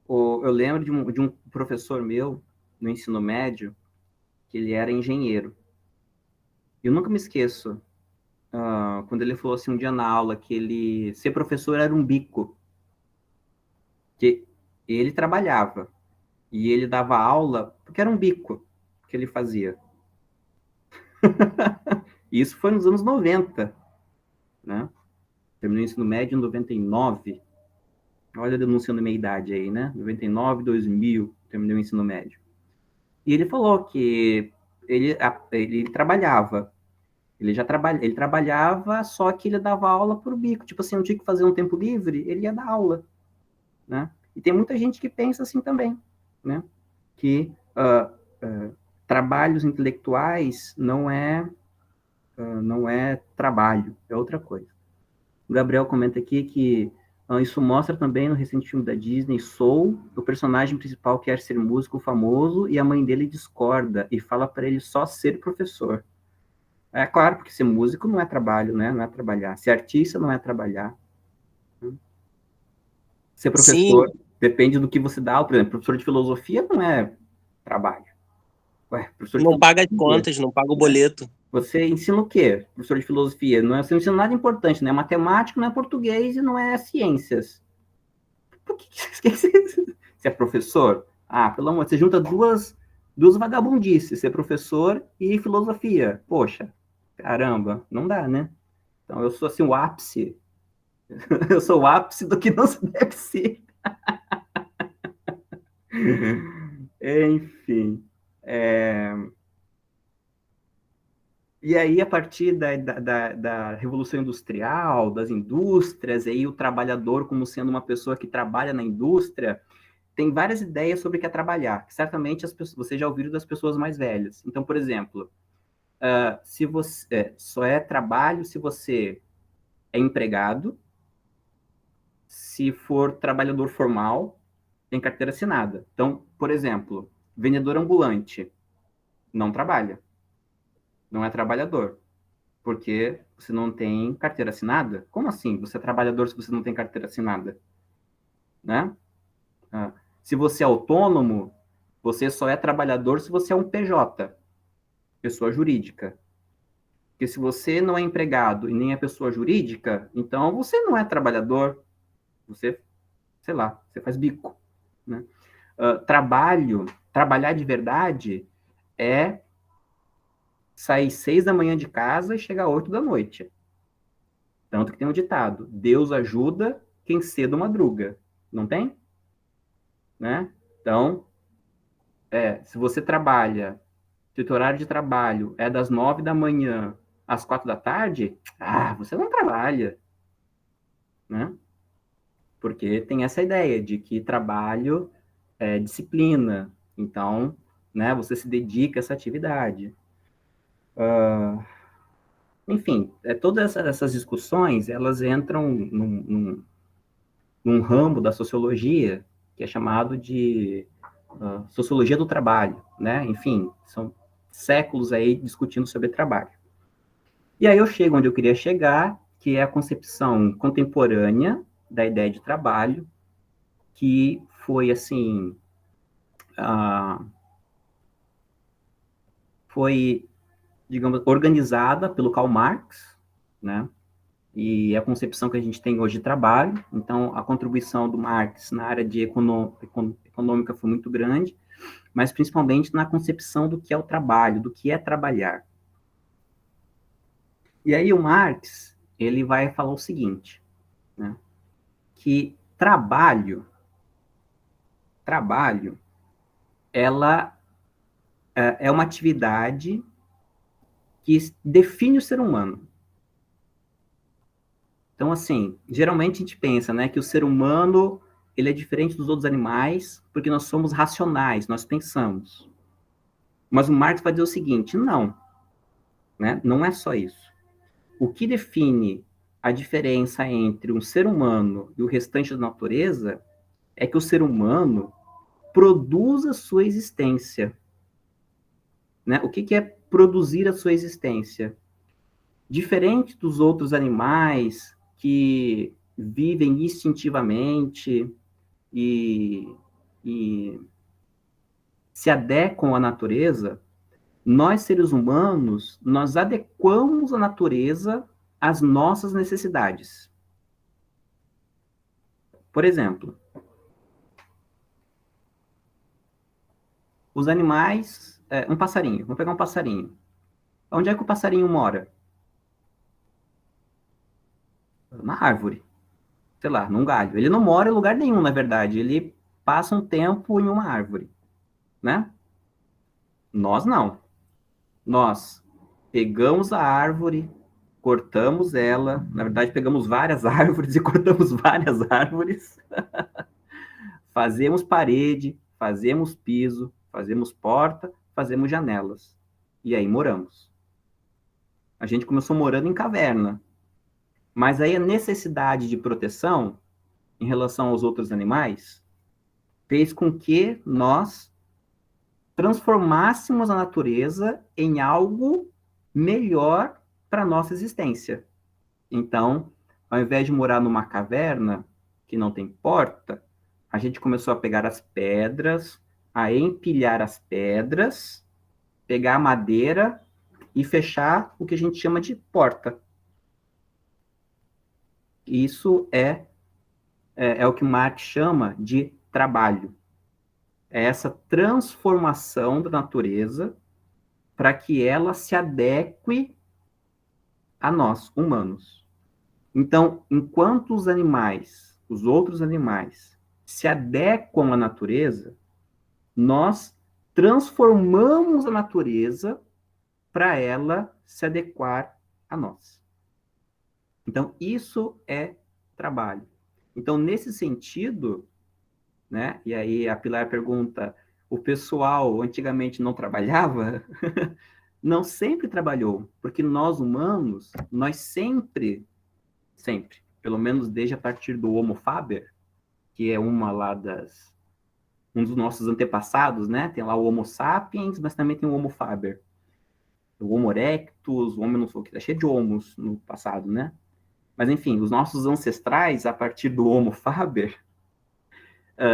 Eu lembro de um professor meu no ensino médio, que ele era engenheiro. Eu nunca me esqueço, quando ele falou assim um dia na aula que ser professor era um bico, que ele trabalhava e ele dava aula porque era um bico que ele fazia. Isso foi nos anos 90, né? Terminou o ensino médio em 99. Olha, denunciando minha idade aí, né? 99, 2000, terminei o ensino médio. E ele falou que ele trabalhava. Ele trabalhava, só que ele dava aula por bico. Tipo assim, não tinha que fazer um tempo livre, ele ia dar aula, né? E tem muita gente que pensa assim também, né? Que trabalhos intelectuais não é trabalho, é outra coisa. O Gabriel comenta aqui que isso mostra também no recente filme da Disney, Soul, o personagem principal quer ser músico famoso e a mãe dele discorda e fala para ele só ser professor. É claro, porque ser músico não é trabalho, né? Não é trabalhar. Ser artista não é trabalhar. Ser professor depende do que você dá. Por exemplo, professor de filosofia não é trabalho. Professor de não paga as contas, não paga o boleto. Você ensina o quê? Professor de filosofia? Você não ensina nada importante, não é matemática, não é português e não é ciências. Por que você é professor? Pelo amor, você junta duas vagabundices, ser professor e filosofia. Poxa, caramba, não dá, né? Então eu sou assim o ápice. Eu sou o ápice do que não se deve ser. Enfim. E aí, a partir da Revolução Industrial, das indústrias, aí o trabalhador como sendo uma pessoa que trabalha na indústria, tem várias ideias sobre o que é trabalhar, que certamente você já ouviu das pessoas mais velhas. Então, por exemplo, se você só é trabalho se você é empregado, se for trabalhador formal, tem carteira assinada. Então, por exemplo, vendedor ambulante não trabalha, não é trabalhador, porque você não tem carteira assinada. Como assim? Você é trabalhador se você não tem carteira assinada? Né? Se você é autônomo, você só é trabalhador se você é um PJ, pessoa jurídica. Porque se você não é empregado e nem é pessoa jurídica, então você não é trabalhador, você, sei lá, você faz bico. Né? Trabalhar de verdade é sair 6 da manhã de casa e chegar 8 da noite. Tanto que tem um ditado, Deus ajuda quem cedo madruga. Não tem? Né? Então, se você trabalha, se o teu horário de trabalho é das 9 da manhã às 4 da tarde, você não trabalha. Né? Porque tem essa ideia de que trabalho é disciplina. Então, né? Você se dedica a essa atividade. Enfim, todas essas discussões, elas entram num ramo da sociologia que é chamado de sociologia do trabalho, né? Enfim, são séculos aí discutindo sobre trabalho. E aí eu chego onde eu queria chegar, que é a concepção contemporânea da ideia de trabalho, que foi, assim, foi, digamos, organizada pelo Karl Marx, né? E é a concepção que a gente tem hoje de trabalho. Então, a contribuição do Marx na área de econômica foi muito grande, mas principalmente na concepção do que é o trabalho, do que é trabalhar. E aí o Marx, ele vai falar o seguinte, né? Que trabalho, ela é uma atividade que define o ser humano. Então, assim, geralmente a gente pensa, né, que o ser humano, ele é diferente dos outros animais, porque nós somos racionais, nós pensamos. Mas o Marx vai dizer o seguinte, não, né, não é só isso. O que define a diferença entre um ser humano e o restante da natureza é que o ser humano produz a sua existência. Né? O que é produzir a sua existência? Diferente dos outros animais que vivem instintivamente e se adequam à natureza, nós, seres humanos, nós adequamos a natureza às nossas necessidades. Por exemplo, os animais, um passarinho, vamos pegar um passarinho. Onde é que o passarinho mora? Na árvore. Sei lá, num galho. Ele não mora em lugar nenhum, na verdade. Ele passa um tempo em uma árvore, né? Nós não. Nós pegamos a árvore, cortamos ela. Na verdade, pegamos várias árvores e cortamos várias árvores. Fazemos parede, fazemos piso, fazemos porta, fazemos janelas. E aí moramos. A gente começou morando em caverna. Mas aí a necessidade de proteção em relação aos outros animais fez com que nós transformássemos a natureza em algo melhor para a nossa existência. Então, ao invés de morar numa caverna que não tem porta, a gente começou a pegar as pedras, a empilhar as pedras, pegar a madeira e fechar o que a gente chama de porta. Isso é o que Marx chama de trabalho. É essa transformação da natureza para que ela se adeque a nós, humanos. Então, enquanto os animais, os outros animais, se adequam à natureza, nós transformamos a natureza para ela se adequar a nós. Então, isso é trabalho. Então, nesse sentido, né? E aí a Pilar pergunta, o pessoal antigamente não trabalhava? Não sempre trabalhou, porque nós humanos, nós sempre, pelo menos desde a partir do Homo faber, que é um dos nossos antepassados, né? Tem lá o Homo sapiens, mas também tem o Homo faber. O Homo erectus, o Homo não sei o que, tá cheio de homos no passado, né? Mas enfim, os nossos ancestrais, a partir do Homo faber,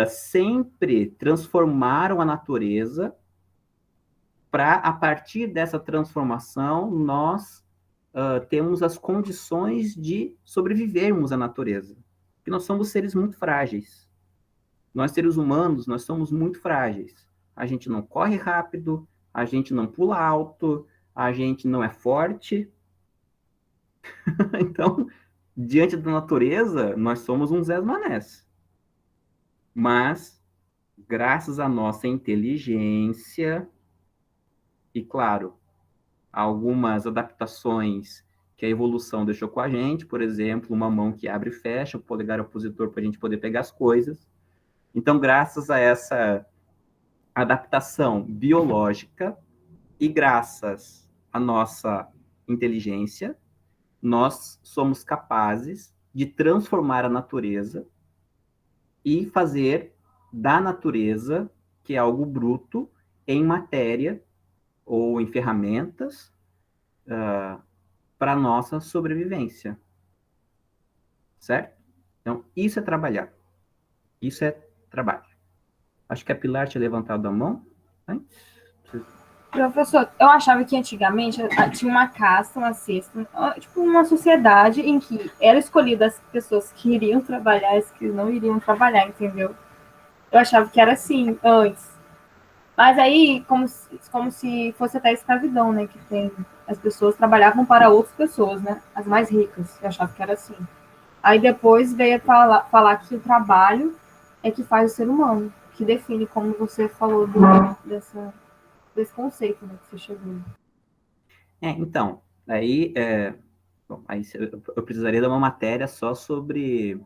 sempre transformaram a natureza para, a partir dessa transformação, nós temos as condições de sobrevivermos à natureza. Porque nós somos seres muito frágeis. Nós, seres humanos, nós somos muito frágeis. A gente não corre rápido, a gente não pula alto, a gente não é forte. Então, diante da natureza, nós somos uns Zé Manés. Mas, graças à nossa inteligência e, claro, algumas adaptações que a evolução deixou com a gente, por exemplo, uma mão que abre e fecha, o polegar opositor para a gente poder pegar as coisas. Então, graças a adaptação biológica e graças à nossa inteligência, nós somos capazes de transformar a natureza e fazer da natureza, que é algo bruto, em matéria ou em ferramentas para a nossa sobrevivência. Certo? Então, isso é trabalhar. Isso é trabalho. Acho que a Pilar tinha levantado a mão. Hein? Professor, eu achava que antigamente tinha uma casta, uma cesta, tipo uma sociedade em que era escolhida as pessoas que iriam trabalhar e as que não iriam trabalhar, entendeu? Eu achava que era assim antes. Mas aí, como se fosse até a escravidão, né? Que tem, as pessoas trabalhavam para outras pessoas, né? As mais ricas. Eu achava que era assim. Aí depois veio falar que o trabalho é que faz o ser humano, que define, como você falou desse conceito, né, que você chegou. Então, aí, bom, aí eu precisaria dar uma matéria só sobre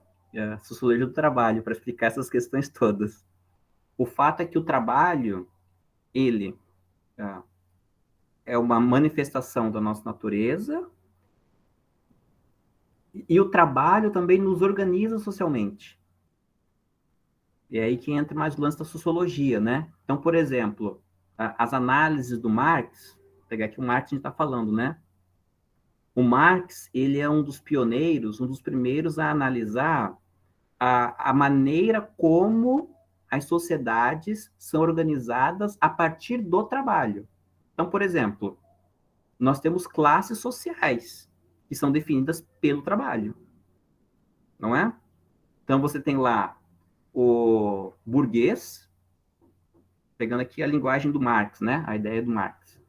sociologia do trabalho para explicar essas questões todas. O fato é que o trabalho, ele é uma manifestação da nossa natureza e o trabalho também nos organiza socialmente. E aí que entra mais o lance da sociologia, né? Então, por exemplo, as análises do Marx, vou pegar aqui o Marx que a gente está falando, né? O Marx, ele é um dos pioneiros, um dos primeiros a analisar a maneira como as sociedades são organizadas a partir do trabalho. Então, por exemplo, nós temos classes sociais que são definidas pelo trabalho, não é? Então, você tem lá o burguês, pegando aqui a linguagem do Marx, né? A ideia do Marx.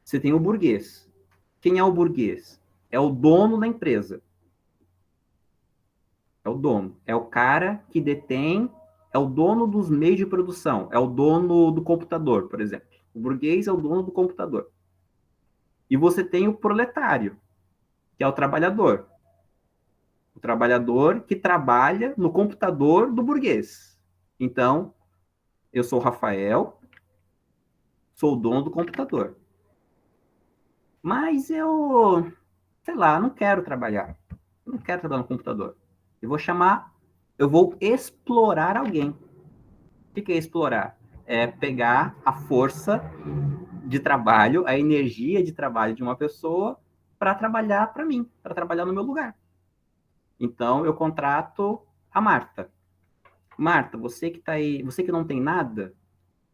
Você tem o burguês. Quem é o burguês? É o dono da empresa. É o dono. É o cara que detém, é o dono dos meios de produção. É o dono do computador, por exemplo. O burguês é o dono do computador. E você tem o proletário, que é o trabalhador. O trabalhador que trabalha no computador do burguês. Então, eu sou o Rafael, sou o dono do computador. Mas eu, sei lá, não quero trabalhar. Eu não quero trabalhar no computador. Eu vou explorar alguém. O que é explorar? É pegar a força de trabalho, a energia de trabalho de uma pessoa para trabalhar para mim, para trabalhar no meu lugar. Então, eu contrato a Marta. Marta, você que está aí, você que não tem nada,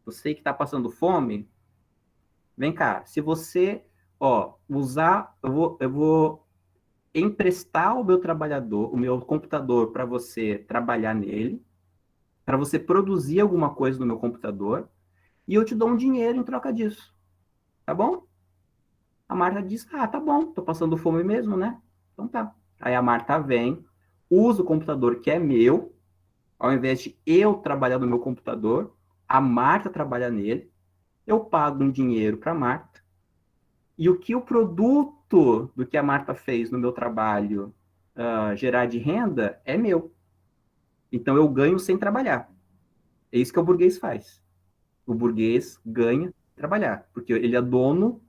você que está passando fome, vem cá. Se você, usar, eu vou emprestar o meu trabalhador, o meu computador para você trabalhar nele, para você produzir alguma coisa no meu computador, e eu te dou um dinheiro em troca disso. Tá bom? A Marta diz, tá bom, tô passando fome mesmo, né? Então tá. Aí a Marta vem, usa o computador que é meu, ao invés de eu trabalhar no meu computador, a Marta trabalha nele, eu pago um dinheiro para a Marta, e o que o produto do que a Marta fez no meu trabalho gerar de renda é meu. Então eu ganho sem trabalhar. É isso que o burguês faz. O burguês ganha sem trabalhar, porque ele é dono,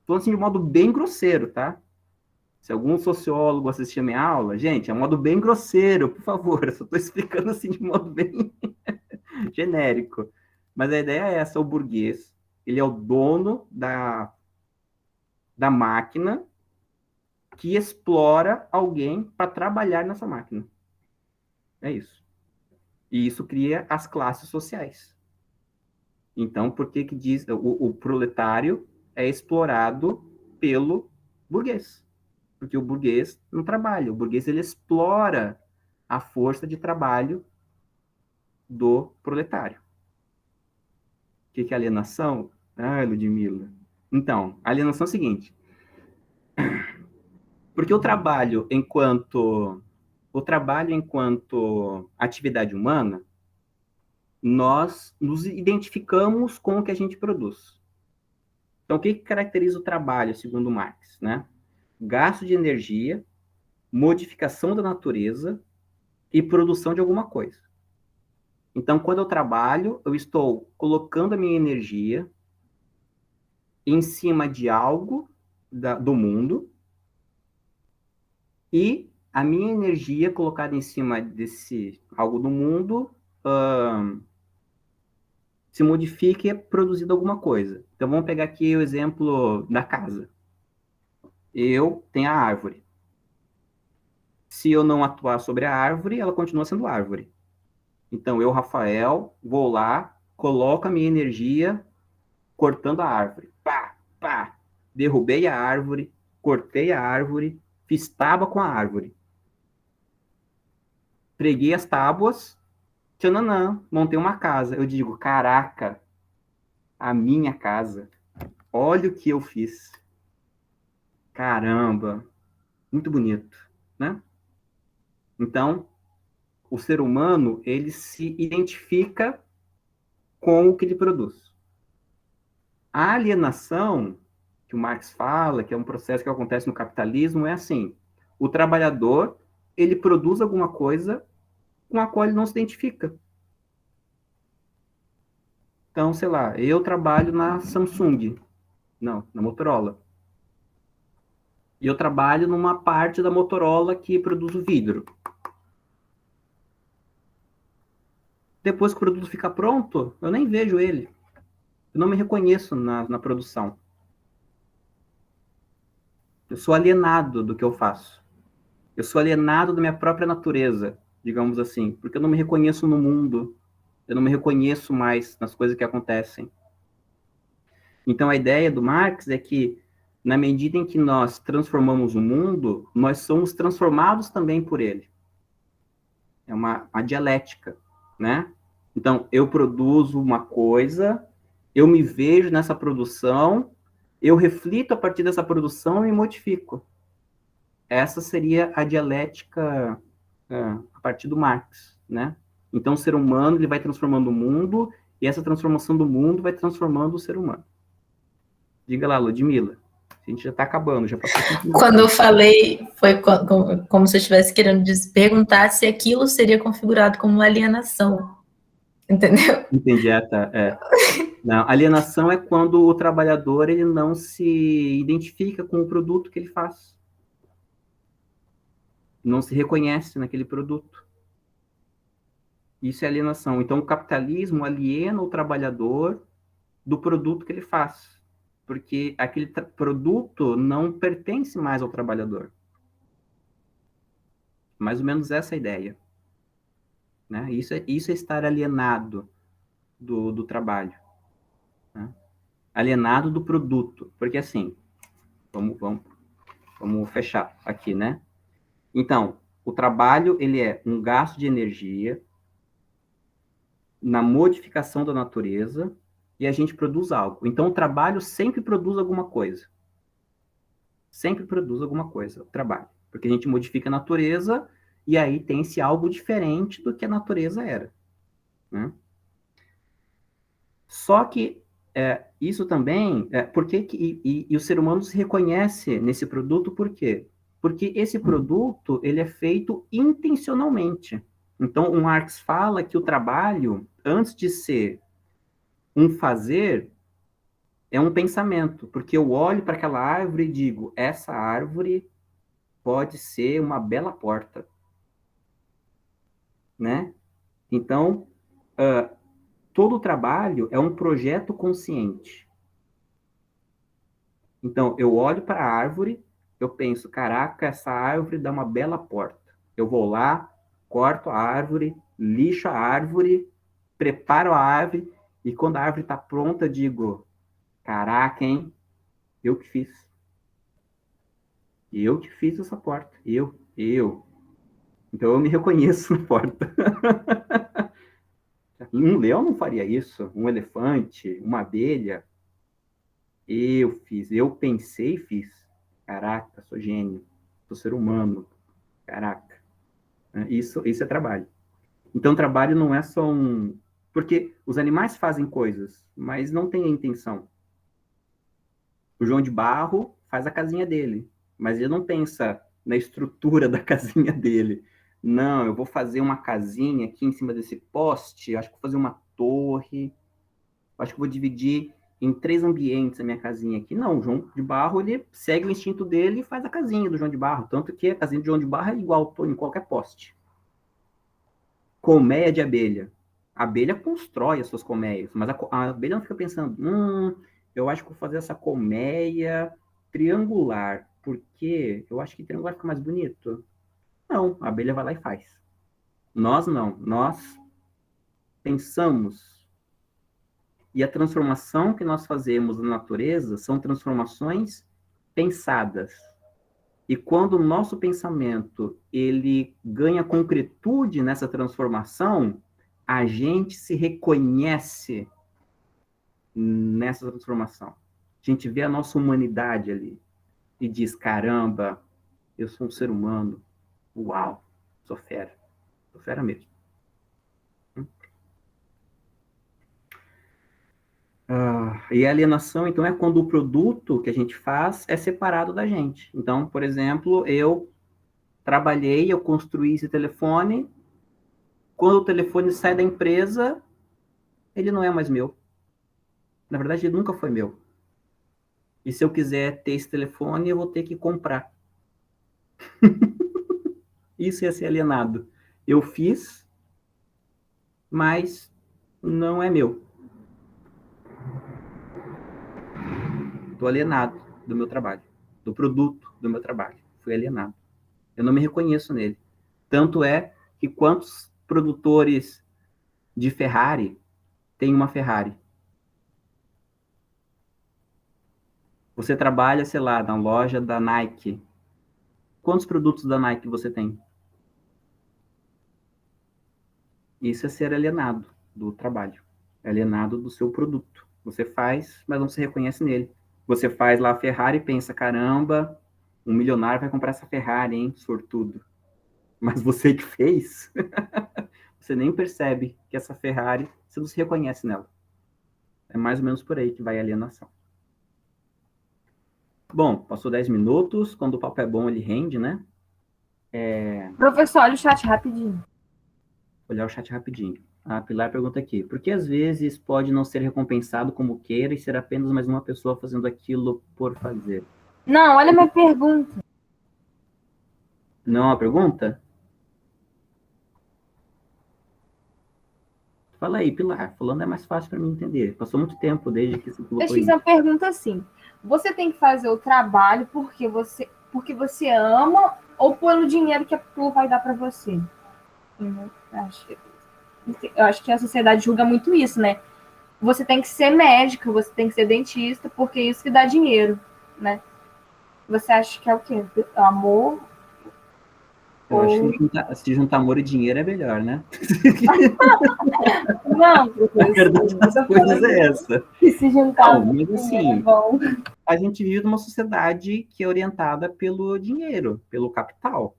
falando assim de modo bem grosseiro, tá? Se algum sociólogo assistir a minha aula, gente, é um modo bem grosseiro, por favor, eu só estou explicando assim de modo bem genérico. Mas a ideia é essa, o burguês, ele é o dono da máquina que explora alguém para trabalhar nessa máquina. É isso. E isso cria as classes sociais. Então, por que diz o proletário é explorado pelo burguês? Porque o burguês não trabalha. O burguês ele explora a força de trabalho do proletário. O que é alienação? Ludmila. Então, a alienação é o seguinte. Porque o trabalho enquanto atividade humana, nós nos identificamos com o que a gente produz. Então, o que caracteriza o trabalho, segundo Marx, né? Gasto de energia, modificação da natureza e produção de alguma coisa. Então, quando eu trabalho, eu estou colocando a minha energia em cima de algo do mundo, e a minha energia colocada em cima desse algo do mundo se modifica e é produzida alguma coisa. Então, vamos pegar aqui o exemplo da casa. Eu tenho a árvore. Se eu não atuar sobre a árvore, ela continua sendo árvore. Então, eu, Rafael, vou lá, coloco a minha energia cortando a árvore. Pá, pá. Derrubei a árvore, cortei a árvore, fiz tábua com a árvore. Preguei as tábuas, tchananã, montei uma casa. Eu digo, caraca, a minha casa. Olha o que eu fiz. Caramba, muito bonito, né? Então, o ser humano, ele se identifica com o que ele produz. A alienação, que o Marx fala, que é um processo que acontece no capitalismo, é assim: o trabalhador, ele produz alguma coisa com a qual ele não se identifica. Então, sei lá, eu trabalho na Samsung, não, na Motorola. E eu trabalho numa parte da Motorola que produz o vidro. Depois que o produto fica pronto, eu nem vejo ele. Eu não me reconheço na produção. Eu sou alienado do que eu faço. Eu sou alienado da minha própria natureza, digamos assim, porque eu não me reconheço no mundo. Eu não me reconheço mais nas coisas que acontecem. Então, a ideia do Marx é que, na medida em que nós transformamos o mundo, nós somos transformados também por ele. É uma dialética, né? Então, eu produzo uma coisa, eu me vejo nessa produção, eu reflito a partir dessa produção e me modifico. Essa seria a dialética a partir do Marx, né? Então, o ser humano ele vai transformando o mundo, e essa transformação do mundo vai transformando o ser humano. Diga lá, Ludmila. A gente já está acabando, já passou 5 minutos. Quando eu falei, foi como se eu estivesse querendo perguntar se aquilo seria configurado como alienação. Entendeu? Entendi, Não, alienação é quando o trabalhador ele não se identifica com o produto que ele faz. Não se reconhece naquele produto. Isso é alienação. Então, o capitalismo aliena o trabalhador do produto que ele faz, porque aquele produto não pertence mais ao trabalhador. Mais ou menos essa é a ideia. Né? Isso é estar alienado do trabalho. Né? Alienado do produto. Porque assim, vamos fechar aqui, né? Então, o trabalho, ele é um gasto de energia na modificação da natureza, e a gente produz algo. Então, o trabalho sempre produz alguma coisa. Sempre produz alguma coisa, o trabalho. Porque a gente modifica a natureza, e aí tem-se algo diferente do que a natureza era. Né? Só que isso também... e o ser humano se reconhece nesse produto por quê? Porque esse produto ele é feito intencionalmente. Então, o Marx fala que o trabalho, antes de ser um fazer, é um pensamento, porque eu olho para aquela árvore e digo, essa árvore pode ser uma bela porta, né? Então, todo o trabalho é um projeto consciente. Então, eu olho para a árvore, eu penso, caraca, essa árvore dá uma bela porta. Eu vou lá, corto a árvore, lixo a árvore, preparo a árvore, e quando a árvore está pronta, eu digo, caraca, hein? Eu que fiz. Eu que fiz essa porta. Eu. Então eu me reconheço na porta. Um leão não faria isso. Um elefante, uma abelha. Eu fiz. Eu pensei e fiz. Caraca, sou gênio. Sou ser humano. Caraca. Isso é trabalho. Então trabalho não é só um... Porque os animais fazem coisas, mas não tem a intenção. O João de Barro faz a casinha dele, mas ele não pensa na estrutura da casinha dele. Não, eu vou fazer uma casinha aqui em cima desse poste, acho que vou fazer uma torre, acho que vou dividir em 3 ambientes a minha casinha aqui. Não, o João de Barro, ele segue o instinto dele e faz a casinha do João de Barro, tanto que a casinha do João de Barro é igual em qualquer poste. Colmeia de abelha. A abelha constrói as suas colmeias, mas a abelha não fica pensando, eu acho que vou fazer essa colmeia triangular, porque eu acho que triangular fica mais bonito. Não, a abelha vai lá e faz. Nós não, nós pensamos. E a transformação que nós fazemos na natureza são transformações pensadas. E quando o nosso pensamento ele ganha concretude nessa transformação, a gente se reconhece nessa transformação. A gente vê a nossa humanidade ali e diz, caramba, eu sou um ser humano. Uau, sou fera mesmo. E a alienação, então, é quando o produto que a gente faz é separado da gente. Então, por exemplo, eu trabalhei, eu construí esse telefone. Quando o telefone sai da empresa, ele não é mais meu. Na verdade, ele nunca foi meu. E se eu quiser ter esse telefone, eu vou ter que comprar. Isso ia ser alienado. Eu fiz, mas não é meu. Estou alienado do meu trabalho, do produto do meu trabalho. Fui alienado. Eu não me reconheço nele. Tanto é que quantos produtores de Ferrari têm uma Ferrari? Você trabalha, sei lá, na loja da Nike. Quantos produtos da Nike você tem? Isso é ser alienado do trabalho. Alienado do seu produto. Você faz, mas não se reconhece nele. Você faz lá a Ferrari e pensa, caramba, um milionário vai comprar essa Ferrari, hein? Sortudo. Mas você que fez, você nem percebe que essa Ferrari, você não se reconhece nela. É mais ou menos por aí que vai a alienação. Bom, passou 10 minutos. Quando o papo é bom, ele rende, né? Professor, olha o chat rapidinho. Olhar o chat rapidinho. A Pilar pergunta aqui, por que às vezes pode não ser recompensado como queira e ser apenas mais uma pessoa fazendo aquilo por fazer? Não, olha a minha pergunta. Não é uma pergunta? Fala aí, Pilar. Falando é mais fácil para mim entender. Passou muito tempo desde que você colocou Eu fiz uma pergunta assim. Você tem que fazer o trabalho porque você ama ou pelo dinheiro que aquilo vai dar para você? Eu acho que a sociedade julga muito isso, né? Você tem que ser médico, você tem que ser dentista, porque isso que dá dinheiro, né? Você acha que é o quê? Amor? Eu acho que se juntar amor e dinheiro é melhor, né? Não, a verdade das coisas é essa. Que se juntar não, mas assim, é bom. A gente vive numa sociedade que é orientada pelo dinheiro, pelo capital.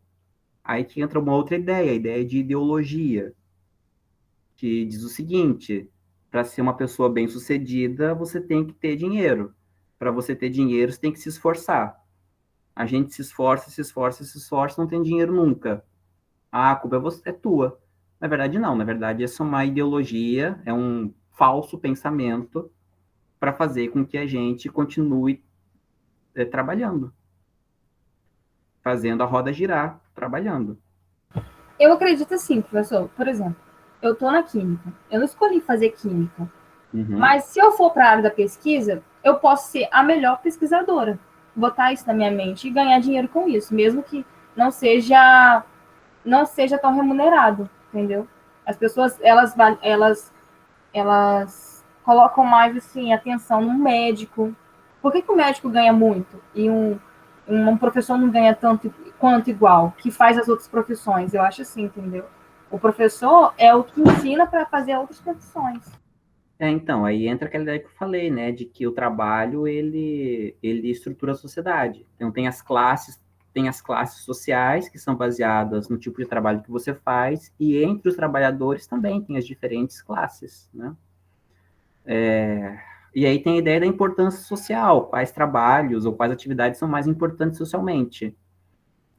Aí que entra uma outra ideia, a ideia de ideologia, que diz o seguinte, para ser uma pessoa bem-sucedida, você tem que ter dinheiro. Para você ter dinheiro, você tem que se esforçar. A gente se esforça, não tem dinheiro nunca. A culpa é tua. Na verdade, não. Na verdade, essa é uma ideologia, é um falso pensamento para fazer com que a gente continue trabalhando. Fazendo a roda girar, trabalhando. Eu acredito assim, professor. Por exemplo, eu estou na química. Eu não escolhi fazer química. Mas se eu for para a área da pesquisa, eu posso ser a melhor pesquisadora. Botar isso na minha mente e ganhar dinheiro com isso, mesmo que não seja tão remunerado, entendeu? As pessoas, elas colocam mais, assim, atenção no médico. Por que o médico ganha muito e um professor não ganha tanto quanto igual, que faz as outras profissões? Eu acho assim, entendeu? O professor é o que ensina para fazer outras profissões. Então, aí entra aquela ideia que eu falei, né, de que o trabalho, ele estrutura a sociedade. Então, tem as classes sociais, que são baseadas no tipo de trabalho que você faz, e entre os trabalhadores também tem as diferentes classes, né? E aí tem a ideia da importância social, quais trabalhos ou quais atividades são mais importantes socialmente.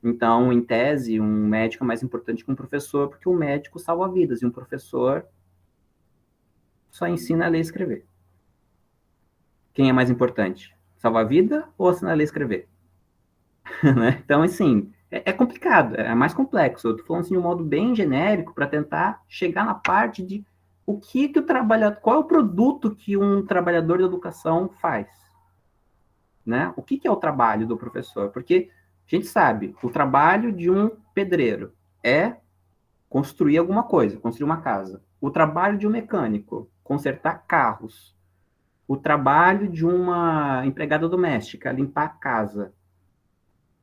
Então, em tese, um médico é mais importante que um professor, porque o médico salva vidas, e um professor só ensina a ler e escrever. Quem é mais importante? Salvar a vida ou ensinar a ler e escrever? Né? Então, assim, é complicado, é mais complexo. Eu estou falando assim, de um modo bem genérico para tentar chegar na parte de o que o trabalhador, qual é o produto que um trabalhador da educação faz, né? O que é o trabalho do professor? Porque a gente sabe, o trabalho de um pedreiro é construir alguma coisa, construir uma casa. O trabalho de um mecânico, consertar carros. O trabalho de uma empregada doméstica, limpar a casa.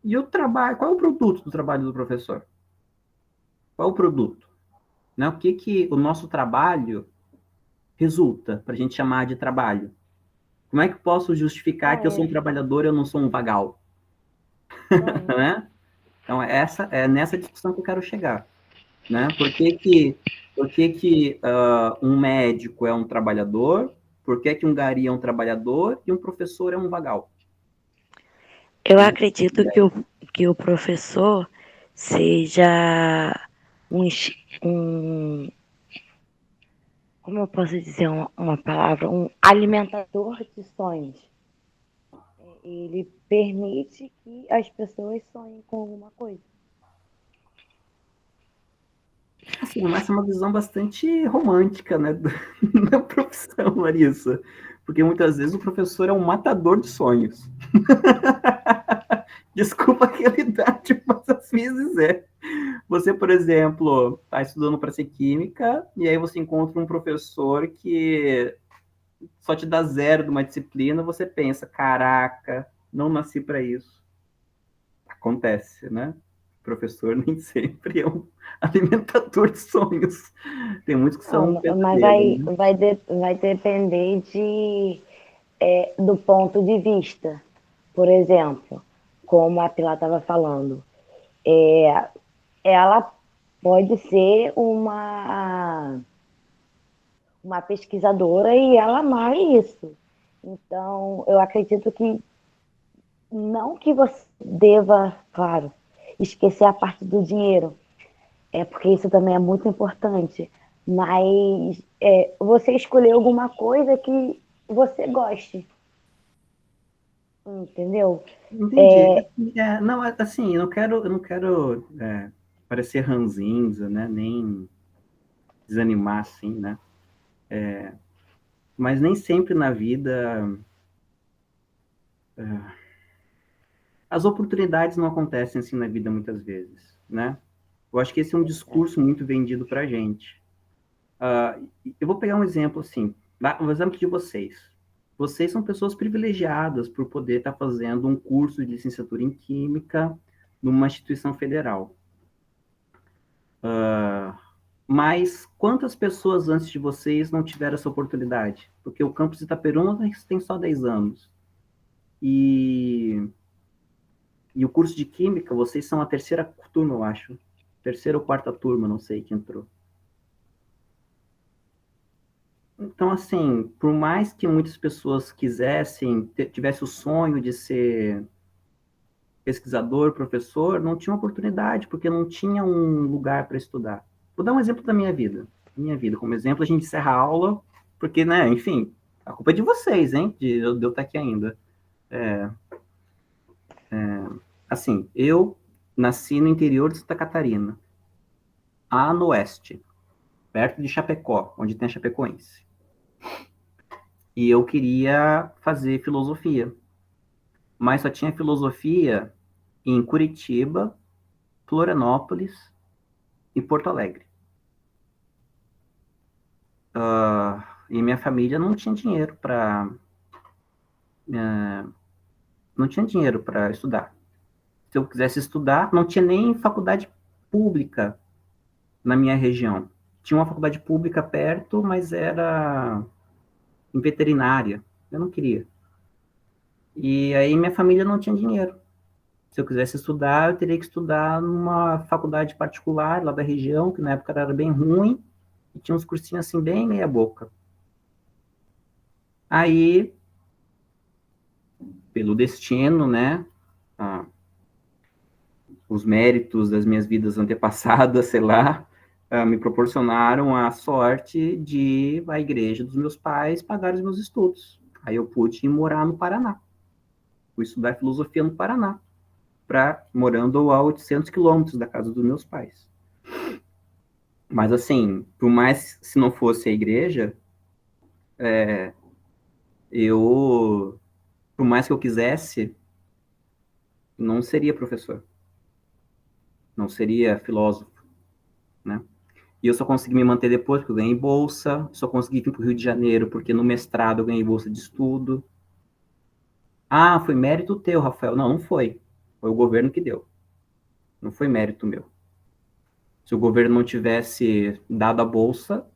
E o trabalho, qual é o produto do trabalho do professor? Qual é o produto? Né? O que o nosso trabalho resulta para a gente chamar de trabalho? Como é que eu posso justificar que eu sou um trabalhador e eu não sou um vagal? Né? Então, essa é nessa discussão que eu quero chegar. Né? Por que um médico é um trabalhador? Por que um gari é um trabalhador e um professor é um vagal? Eu acredito que o professor seja um, como eu posso dizer uma palavra, um alimentador de sonhos. Ele permite que as pessoas sonhem com alguma coisa. Assim, essa é uma visão bastante romântica, né, da profissão, Larissa. Porque muitas vezes o professor é um matador de sonhos. Desculpa a realidade, mas às vezes é. Você, por exemplo, está estudando para ser química, e aí você encontra um professor que só te dá 0 de uma disciplina, você pensa, caraca, não nasci para isso. Acontece, né? O professor nem sempre é um alimentador de sonhos. Tem muitos que são Mas verdadeiros, né? vai depender do ponto de vista. Por exemplo, como a Pilar estava falando, ela pode ser uma pesquisadora e ela amar isso. Então, eu acredito que não que você deva, claro, esquecer a parte do dinheiro, porque isso também é muito importante, mas você escolher alguma coisa que você goste, entendeu? Entendi. Não, assim, eu não quero parecer ranzinza, né? Nem desanimar, assim, né? Mas nem sempre na vida as oportunidades não acontecem assim na vida muitas vezes, né? Eu acho que esse é um discurso muito vendido para a gente. Eu vou pegar um exemplo assim, um exemplo de vocês. Vocês são pessoas privilegiadas por poder estar fazendo um curso de licenciatura em Química numa instituição federal. Mas quantas pessoas antes de vocês não tiveram essa oportunidade? Porque o campus de Itaperuna tem só 10 anos. E o curso de Química, vocês são a terceira turma, eu acho. Terceira ou quarta turma, não sei, que entrou. Então, assim, por mais que muitas pessoas quisessem, tivesse o sonho de ser pesquisador, professor, não tinha oportunidade, porque não tinha um lugar para estudar. Vou dar um exemplo da minha vida. Minha vida, como exemplo, a gente encerra a aula, porque, né, enfim, a culpa é de vocês, hein, de eu estar aqui ainda. Assim, eu nasci no interior de Santa Catarina, lá no oeste, perto de Chapecó, onde tem a Chapecoense. E eu queria fazer filosofia, mas só tinha filosofia em Curitiba, Florianópolis e Porto Alegre. E minha família não tinha dinheiro para não tinha dinheiro para estudar. Se eu quisesse estudar, não tinha nem faculdade pública na minha região. Tinha uma faculdade pública perto, mas era em veterinária. Eu não queria. E aí minha família não tinha dinheiro. Se eu quisesse estudar, eu teria que estudar numa faculdade particular lá da região, que na época era bem ruim, e tinha uns cursinhos assim bem meia boca. Aí, pelo destino, né, os méritos das minhas vidas antepassadas, sei lá, me proporcionaram a sorte de a igreja dos meus pais pagar os meus estudos. Aí eu pude ir morar no Paraná. Fui estudar filosofia no Paraná, morando a 800 quilômetros da casa dos meus pais. Mas, assim, por mais se não fosse a igreja, por mais que eu quisesse, não seria professor. Não seria filósofo, né? E eu só consegui me manter depois porque eu ganhei bolsa, só consegui vir para o Rio de Janeiro porque no mestrado eu ganhei bolsa de estudo. Ah, foi mérito teu, Rafael. Não, não foi. Foi o governo que deu. Não foi mérito meu. Se o governo não tivesse dado a bolsa,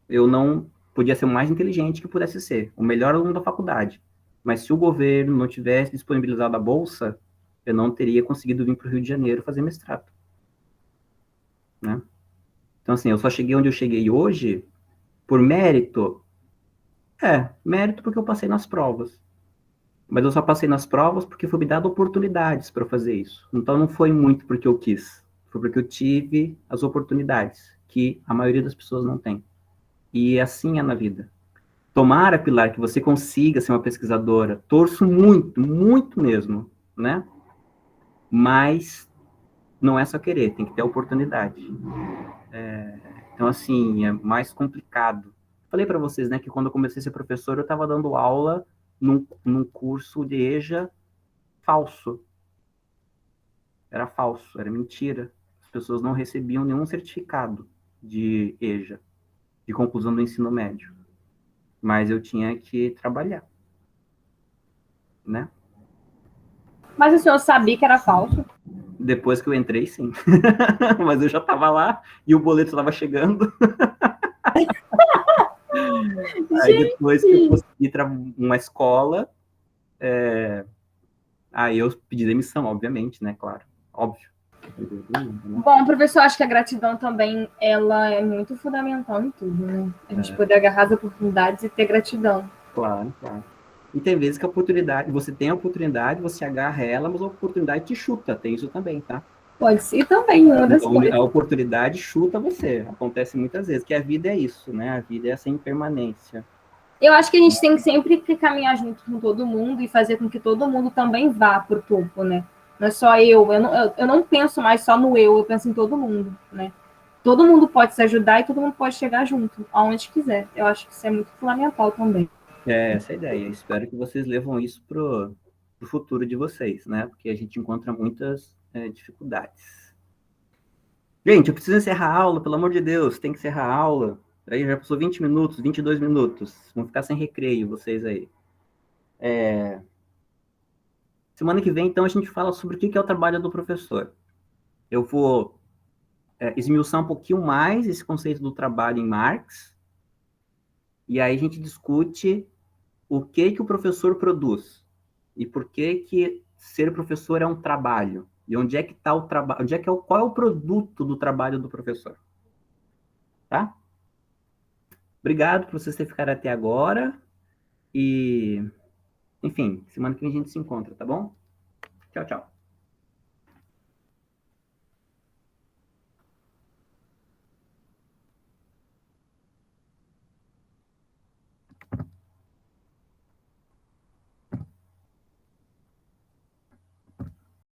eu não podia ser o mais inteligente que pudesse ser, o melhor aluno da faculdade. Mas se o governo não tivesse disponibilizado a bolsa, eu não teria conseguido vir para o Rio de Janeiro fazer mestrado, né? Então, assim, eu só cheguei onde eu cheguei hoje por mérito. Mérito porque eu passei nas provas. Mas eu só passei nas provas porque foi me dado oportunidades para fazer isso. Então, não foi muito porque eu quis. Foi porque eu tive as oportunidades, que a maioria das pessoas não tem. E assim é na vida. Tomara, Pilar, que você consiga ser uma pesquisadora. Torço muito, muito mesmo, né? Mas não é só querer, tem que ter oportunidade. Então, assim, é mais complicado. Falei para vocês, né, que quando eu comecei a ser professor, eu estava dando aula num curso de EJA falso. Era falso, era mentira. As pessoas não recebiam nenhum certificado de EJA, de conclusão do ensino médio. Mas eu tinha que trabalhar, né? Mas o senhor sabia que era falso? Depois que eu entrei, sim. Mas eu já estava lá e o boleto estava chegando. Aí depois que eu consegui uma escola, aí eu pedi demissão, obviamente, né? Claro, óbvio. Bom, professor, acho que a gratidão também ela é muito fundamental em tudo, né? A gente poder agarrar as oportunidades e ter gratidão. Claro, claro. E tem vezes que a oportunidade, você tem a oportunidade, você agarra ela, mas a oportunidade te chuta, tem isso também, tá? Pode ser também uma das coisas. A oportunidade chuta você, acontece muitas vezes, que a vida é isso, né? A vida é essa impermanência. Eu acho que a gente tem que sempre caminhar junto com todo mundo e fazer com que todo mundo também vá para o topo, né? Não é só eu não penso mais só no eu penso em todo mundo, né? Todo mundo pode se ajudar e todo mundo pode chegar junto, aonde quiser. Eu acho que isso é muito fundamental também. Essa é a ideia. Espero que vocês levam isso pro futuro de vocês, né? Porque a gente encontra muitas dificuldades. Gente, eu preciso encerrar a aula, pelo amor de Deus, tem que encerrar a aula. Aí já passou 20 minutos, 22 minutos. Vão ficar sem recreio, vocês aí. Semana que vem, então, a gente fala sobre o que é o trabalho do professor. Eu vou esmiuçar um pouquinho mais esse conceito do trabalho em Marx, e aí a gente discute o que o professor produz, e por que ser professor é um trabalho, e onde é que está o trabalho, qual é o produto do trabalho do professor. Tá? Obrigado por vocês terem ficado até agora, e, enfim, semana que vem a gente se encontra, tá bom? Tchau, tchau.